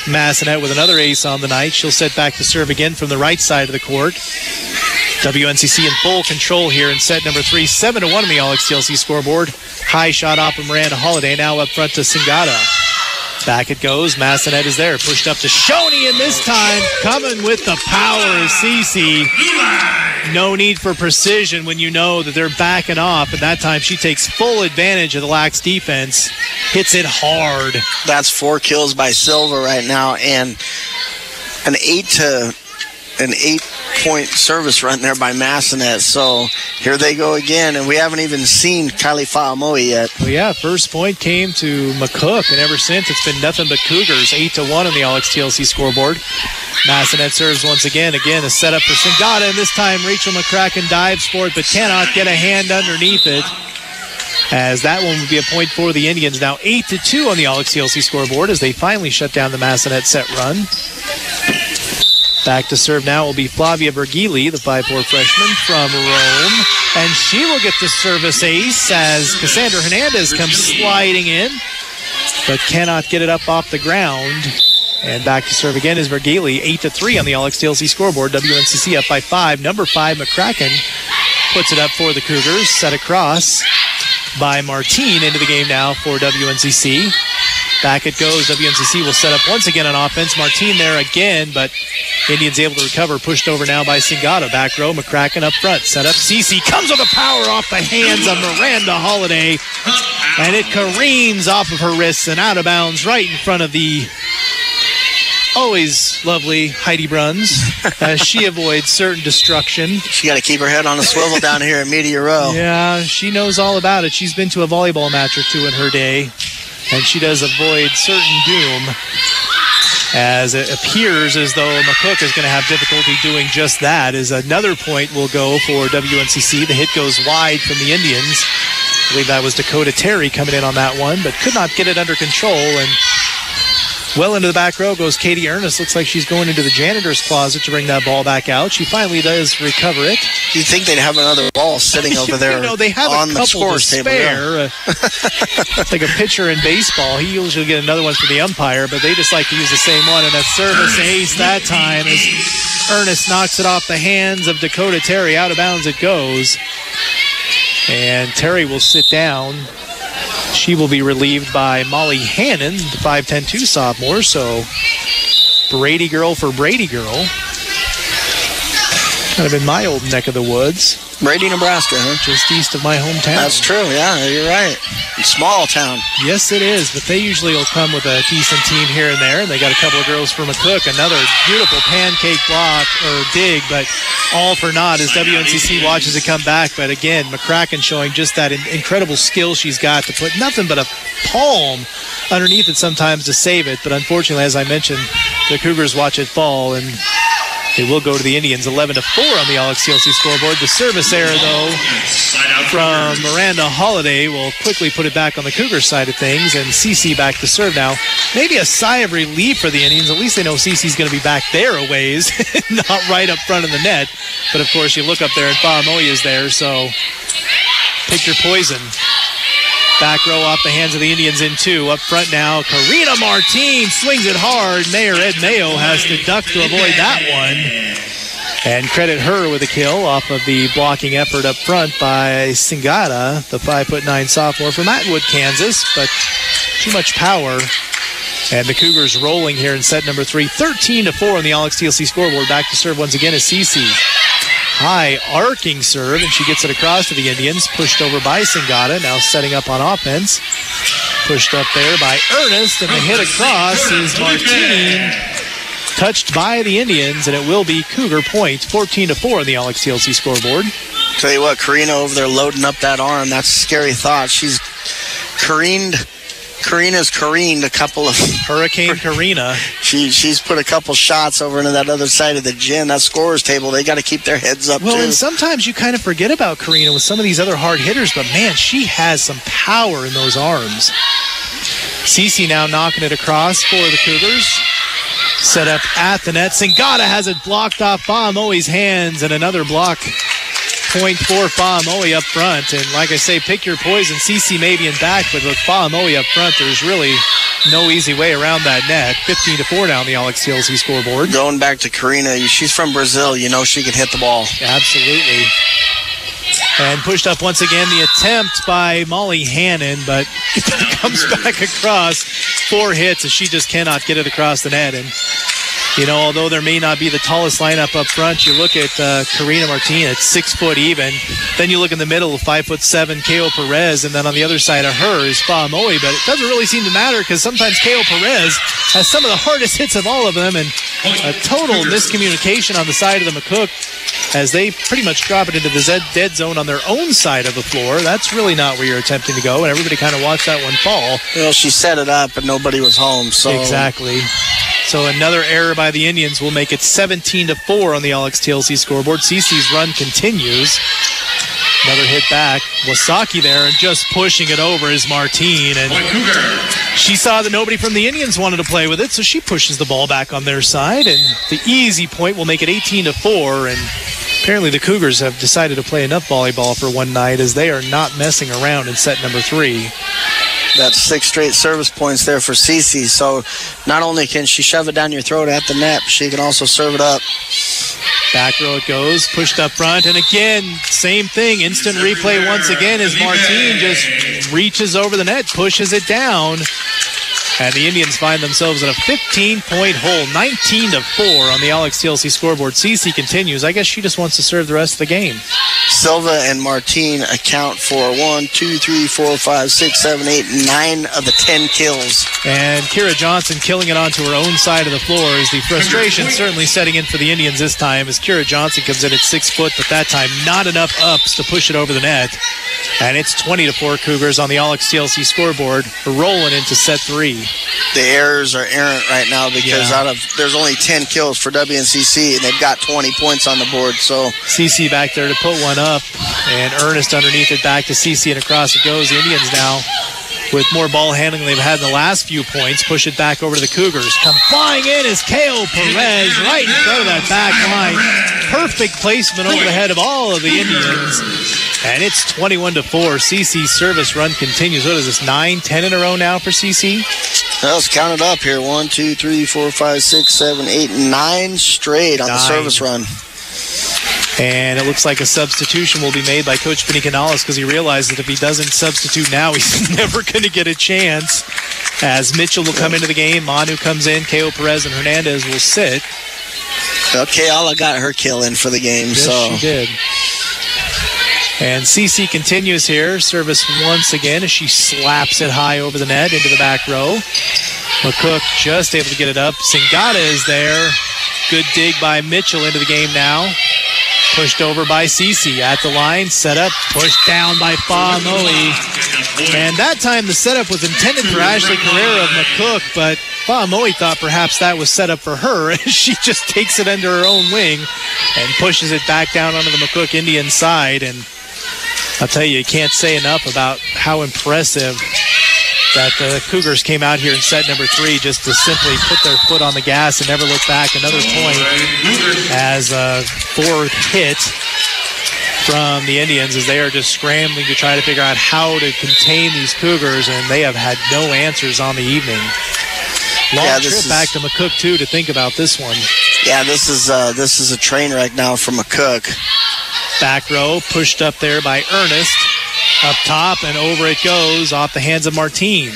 Massonet with another ace on the night. She'll set back to serve again from the right side of the court. WNCC in full control here in set number 3. 7-1 on the Alex TLC scoreboard. High shot off of Miranda Holiday, now up front to Singata. Back it goes. Massonet is there. Pushed up to Shoney, and this time coming with the power is Cece. No need for precision when you know that they're backing off, and that time she takes full advantage of the lax defense. Hits it hard. That's 4 kills by Silva right now, and an 8-point service run there by Massonet. So here they go again, and we haven't even seen Kylie Fa'amoe yet. Well, yeah, first point came to McCook, and ever since it's been nothing but Cougars. 8-1 on the Alex TLC scoreboard. Massonet serves once again. Again, a setup for Singata, and this time Rachel McCracken dives for it, but cannot get a hand underneath it. As that one would be a point for the Indians. Now 8-2 on the Alex TLC scoreboard as they finally shut down the Massonet set run. Back to serve now will be Flavia Vergili, the 5'4 freshman from Rome. And she will get the service ace as Cassandra Hernandez comes sliding in, but cannot get it up off the ground. And back to serve again is Vergili. 8-3 on the Alex TLC scoreboard. WNCC up by 5. Number 5, McCracken, puts it up for the Cougars. Set across by Martine into the game now for WNCC. Back it goes. WNCC will set up once again on offense. Martine there again, but Indians able to recover. Pushed over now by Singata. Back row, McCracken up front. Set up. Cece comes with a power off the hands of Miranda Holiday, and it careens off of her wrists and out of bounds right in front of the always lovely Heidi Bruns as she avoids certain destruction. She got to keep her head on a swivel down here at Media Row. Yeah, she knows all about it. She's been to a volleyball match or 2 in her day, and she does avoid certain doom, as it appears as though McCook is going to have difficulty doing just that. As another point will go for WNCC. The hit goes wide from the Indians. I believe that was Dakota Terry coming in on that one, but could not get it under control. And well into the back row goes Katie Ernest. Looks like she's going into the janitor's closet to bring that ball back out. She finally does recover it. You'd think they'd have another ball sitting over there they have on a the couple scores to table. Spare. It's like a pitcher in baseball. He usually get another one for the umpire, but they just like to use the same one. And a service ace that time as Ernest knocks it off the hands of Dakota Terry. Out of bounds it goes. And Terry will sit down. She will be relieved by Molly Hannon, the 5'10" sophomore. So Brady girl for Brady girl. Kind of in my old neck of the woods. Brady, Nebraska, huh? Just east of my hometown. That's true, yeah, you're right. Small town. Yes, it is, but they usually will come with a decent team here and there. And they got a couple of girls from McCook. Another beautiful pancake block or dig, but all for naught as WNCC watches it come back. But again, McCracken showing just that incredible skill she's got to put nothing but a palm underneath it sometimes to save it. But unfortunately, as I mentioned, the Cougars watch it fall, and it will go to the Indians. 11-4 on the Alex TLC scoreboard. The service error, though, from Miranda Holiday will quickly put it back on the Cougars side of things, and CC back to serve now. Maybe a sigh of relief for the Indians. At least they know CC's going to be back there a ways, not right up front of the net. But, of course, you look up there, and Fa'amoe is there, so pick your poison. Back row off the hands of the Indians in 2. Up front now, Karina Martin swings it hard. Mayor Ed Mayo has to duck to avoid that one. And credit her with a kill off of the blocking effort up front by Singata, the 5'9" sophomore from Atwood, Kansas. But too much power. And the Cougars rolling here in set number 3. 13-4 on the Alex TLC scoreboard. Back to serve once again is Cece. High arcing serve, and she gets it across to the Indians. Pushed over by Singata, now setting up on offense. Pushed up there by Ernest, and the hit across is Martin. Touched by the Indians, and it will be Cougar point. 14-4 on the Alex TLC scoreboard. Tell you what, Karina over there loading up that arm. That's a scary thought. She's Karina's careened a couple of... Hurricane Karina. She's put a couple shots over into that other side of the gym, that scorer's table. They got to keep their heads up, well, too. And sometimes you kind of forget about Karina with some of these other hard hitters, but, man, she has some power in those arms. Cece now knocking it across for the Cougars. Set up at the net. Singata has it blocked off Fa'amoe's hands, and another block point for Fa'amoe up front. And like I say, pick your poison. Cece maybe in back, but with Fa'amoe up front, there's really no easy way around that net. 15-4 down the Alex TLC scoreboard. Going back to Karina, she's from Brazil. You know she can hit the ball. Absolutely. And pushed up once again, the attempt by Molly Hannon, but comes back across. 4 hits as she just cannot get it across the net. And, you know, although there may not be the tallest lineup up front, you look at Karina Martin at 6 foot even. Then you look in the middle, 5'7", Kao Perez, and then on the other side of her is Fa'amoe. But it doesn't really seem to matter because sometimes Kao Perez has some of the hardest hits of all of them, and a total miscommunication on the side of the McCook as they pretty much drop it into the dead zone on their own side of the floor. That's really not where you're attempting to go, and everybody kind of watched that one fall. Well, she set it up, and nobody was home. So exactly. So another error by the Indians will make it 17-4 on the Alex TLC scoreboard. Cece's run continues. Another hit back. Wasaki there, and just pushing it over is Martin. And she saw that nobody from the Indians wanted to play with it, so she pushes the ball back on their side, and the easy point will make it 18-4. And apparently the Cougars have decided to play enough volleyball for one night as they are not messing around in set number 3. That's 6 straight service points there for Cece. So not only can she shove it down your throat at the net, but she can also serve it up. Back row it goes, pushed up front, and again, same thing. Instant replay once again as Martin just reaches over the net, pushes it down. And the Indians find themselves in a 15-point hole, 19-4 on the Alex TLC scoreboard. Cece continues. I guess she just wants to serve the rest of the game. Silva and Martin account for 1, 2, 3, 4, 5, 6, 7, 8, 9 of the 10 kills. And Kira Johnson killing it onto her own side of the floor is the frustration certainly setting in for the Indians this time as Kira Johnson comes in at 6 foot, but that time not enough ups to push it over the net. And it's 20-4 Cougars on the Alex TLC scoreboard, rolling into set 3. The errors are errant right now because there's only 10 kills for WNCC, and they've got 20 points on the board. So CC back there to put one up, and Ernest underneath it back to CC, and across it goes. The Indians now, with more ball handling they've had in the last few points, push it back over to the Cougars. Come flying in is Kao Perez right in front of that back line. Perfect placement over the head of all of the Indians. And it's 21-4. CC's service run continues. What is this, 9, 10 in a row now for CC? Well, let's count it up here. 1, 2, 3, 4, 5, 6, 7, 8, 9 straight on the service run. And it looks like a substitution will be made by Coach Vinny Canales because he realized that if he doesn't substitute now, he's never going to get a chance. As Mitchell will come into the game, Manu comes in, Kao Perez and Hernandez will sit. Well, Kayala got her kill in for the game. Yes, so she did. And CC continues here. Service once again as she slaps it high over the net into the back row. McCook just able to get it up. Singata is there. Good dig by Mitchell into the game now. Pushed over by CC at the line. Set up. Pushed down by Fa'amoe. And that time the setup was intended for Ashley Carrera of McCook, but Fa'amoe thought perhaps that was set up for her. She just takes it under her own wing and pushes it back down onto the McCook Indian side. And I'll tell you can't say enough about how impressive that the Cougars came out here in set number 3 just to simply put their foot on the gas and never look back. Another point as a 4th hit from the Indians as they are just scrambling to try to figure out how to contain these Cougars, and they have had no answers on the evening. Long trip back to McCook, too, to think about this one. Yeah, this is a train wreck now for McCook. Back row, pushed up there by Ernest. Up top, and over it goes off the hands of Martine.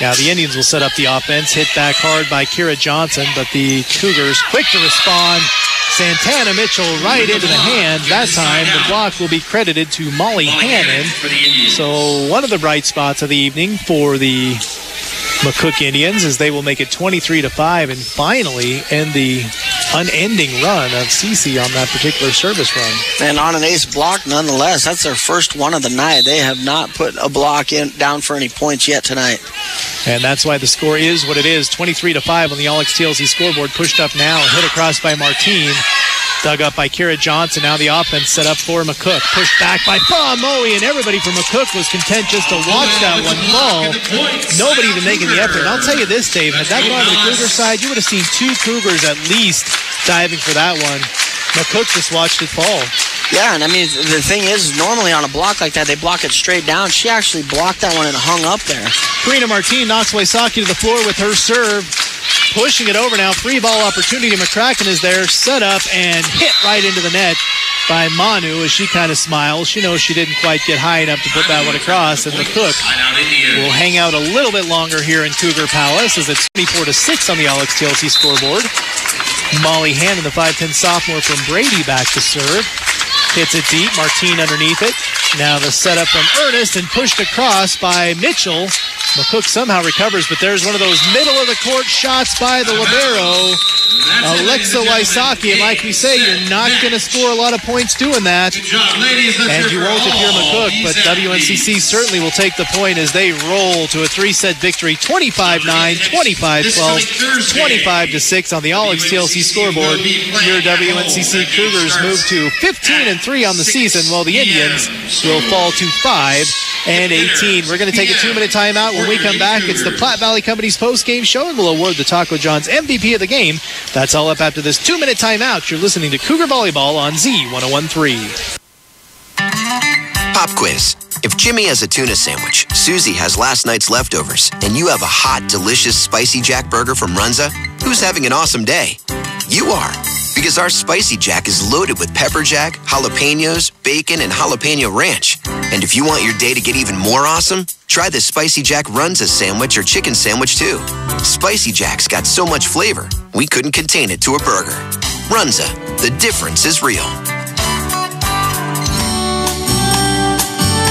Now the Indians will set up the offense, hit back hard by Kira Johnson, but the Cougars quick to respond. Santana Mitchell right into the hands. That time the block will be credited to Molly Hannon. So one of the bright spots of the evening for the McCook Indians as they will make it 23-5 and finally end the unending run of CC on that particular service run. And on an ace block nonetheless. That's their first one of the night. They have not put a block down for any points yet tonight. And that's why the score is what it is. 23-5 on the All XTLC scoreboard. Pushed up now, hit across by Martine. Dug up by Kira Johnson. Now the offense set up for McCook. Pushed back by Moe, and everybody from McCook was content just to watch that one fall. Nobody even making the effort. And I'll tell you this, Dave, had that gone to the Cougar side, you would have seen two Cougars at least diving for that one. McCook just watched it fall. Yeah, and I mean, the thing is, normally on a block like that, they block it straight down. She actually blocked that one and hung up there. Karina Martine knocks Wysocki to the floor with her serve. Pushing it over now. Free ball opportunity. McCracken is there. Set up and hit right into the net by Manu as she kind of smiles. She knows she didn't quite get high enough to put that one across. And McCook will hang out a little bit longer here in Cougar Palace as it's 24-6 on the All XTLC scoreboard. Molly Hannon, the 5'10 sophomore from Brady, back to serve. Hits it deep. Martine underneath it. Now the setup from Ernest and pushed across by Mitchell. McCook somehow recovers, but there's one of those middle-of-the-court shots by the libero, Alexa Wysocki. And like we say, you're not going to score a lot of points doing that. And you won't if you're McCook, but WNCC certainly will take the point as they roll to a three-set victory, 25-9, 25-12, 25-6 on the All XTLC scoreboard. Your WNCC Cougars move to 15-3 on the season, while the Indians will fall to 5-18. We're going to take a 2-minute timeout. When we come back, it's the Platte Valley Company's post-game show, and we'll award the Taco John's MVP of the game. That's all up after this 2-minute timeout. You're listening to Cougar Volleyball on Z1013. Pop quiz. If Jimmy has a tuna sandwich, Susie has last night's leftovers, and you have a hot, delicious Spicy Jack burger from Runza, who's having an awesome day? You are. Because our Spicy Jack is loaded with pepper jack, jalapenos, bacon, and jalapeno ranch. And if you want your day to get even more awesome, try the Spicy Jack Runza sandwich or chicken sandwich too. Spicy Jack's got so much flavor, we couldn't contain it to a burger. Runza, the difference is real.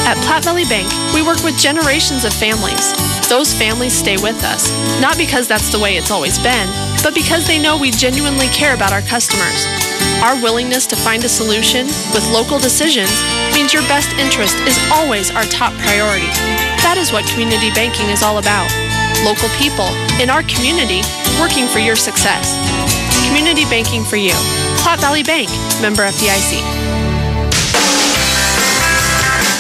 At Platte Valley Bank, we work with generations of families. Those families stay with us, not because that's the way it's always been, but because they know we genuinely care about our customers. Our willingness to find a solution with local decisions means your best interest is always our top priority. That is what community banking is all about. Local people in our community working for your success. Community banking for you. Platte Valley Bank, member FDIC.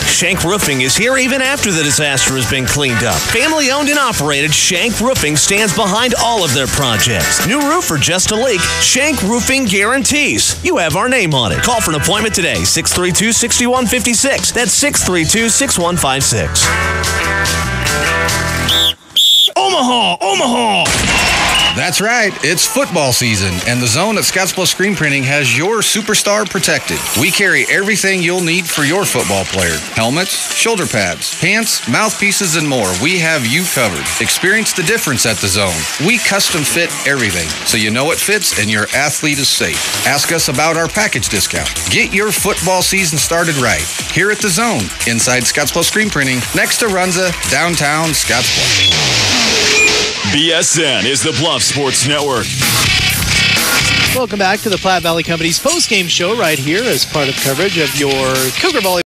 Shank Roofing is here even after the disaster has been cleaned up. Family owned and operated, Shank Roofing stands behind all of their projects. New roof or just a leak, Shank Roofing guarantees. You have our name on it. Call for an appointment today, 632-6156. That's 632-6156. Omaha! Omaha! That's right, it's football season, and the Zone at Scottsbluff Screen Printing has your superstar protected. We carry everything you'll need for your football player. Helmets, shoulder pads, pants, mouthpieces, and more. We have you covered. Experience the difference at the Zone. We custom fit everything, so you know it fits and your athlete is safe. Ask us about our package discount. Get your football season started right here at the Zone, inside Scottsbluff Screen Printing, next to Runza, downtown Scottsbluff. BSN is the Bluff Sports Network. Welcome back to the Platte Valley Company's post-game show right here as part of coverage of your Cougar Volleyball.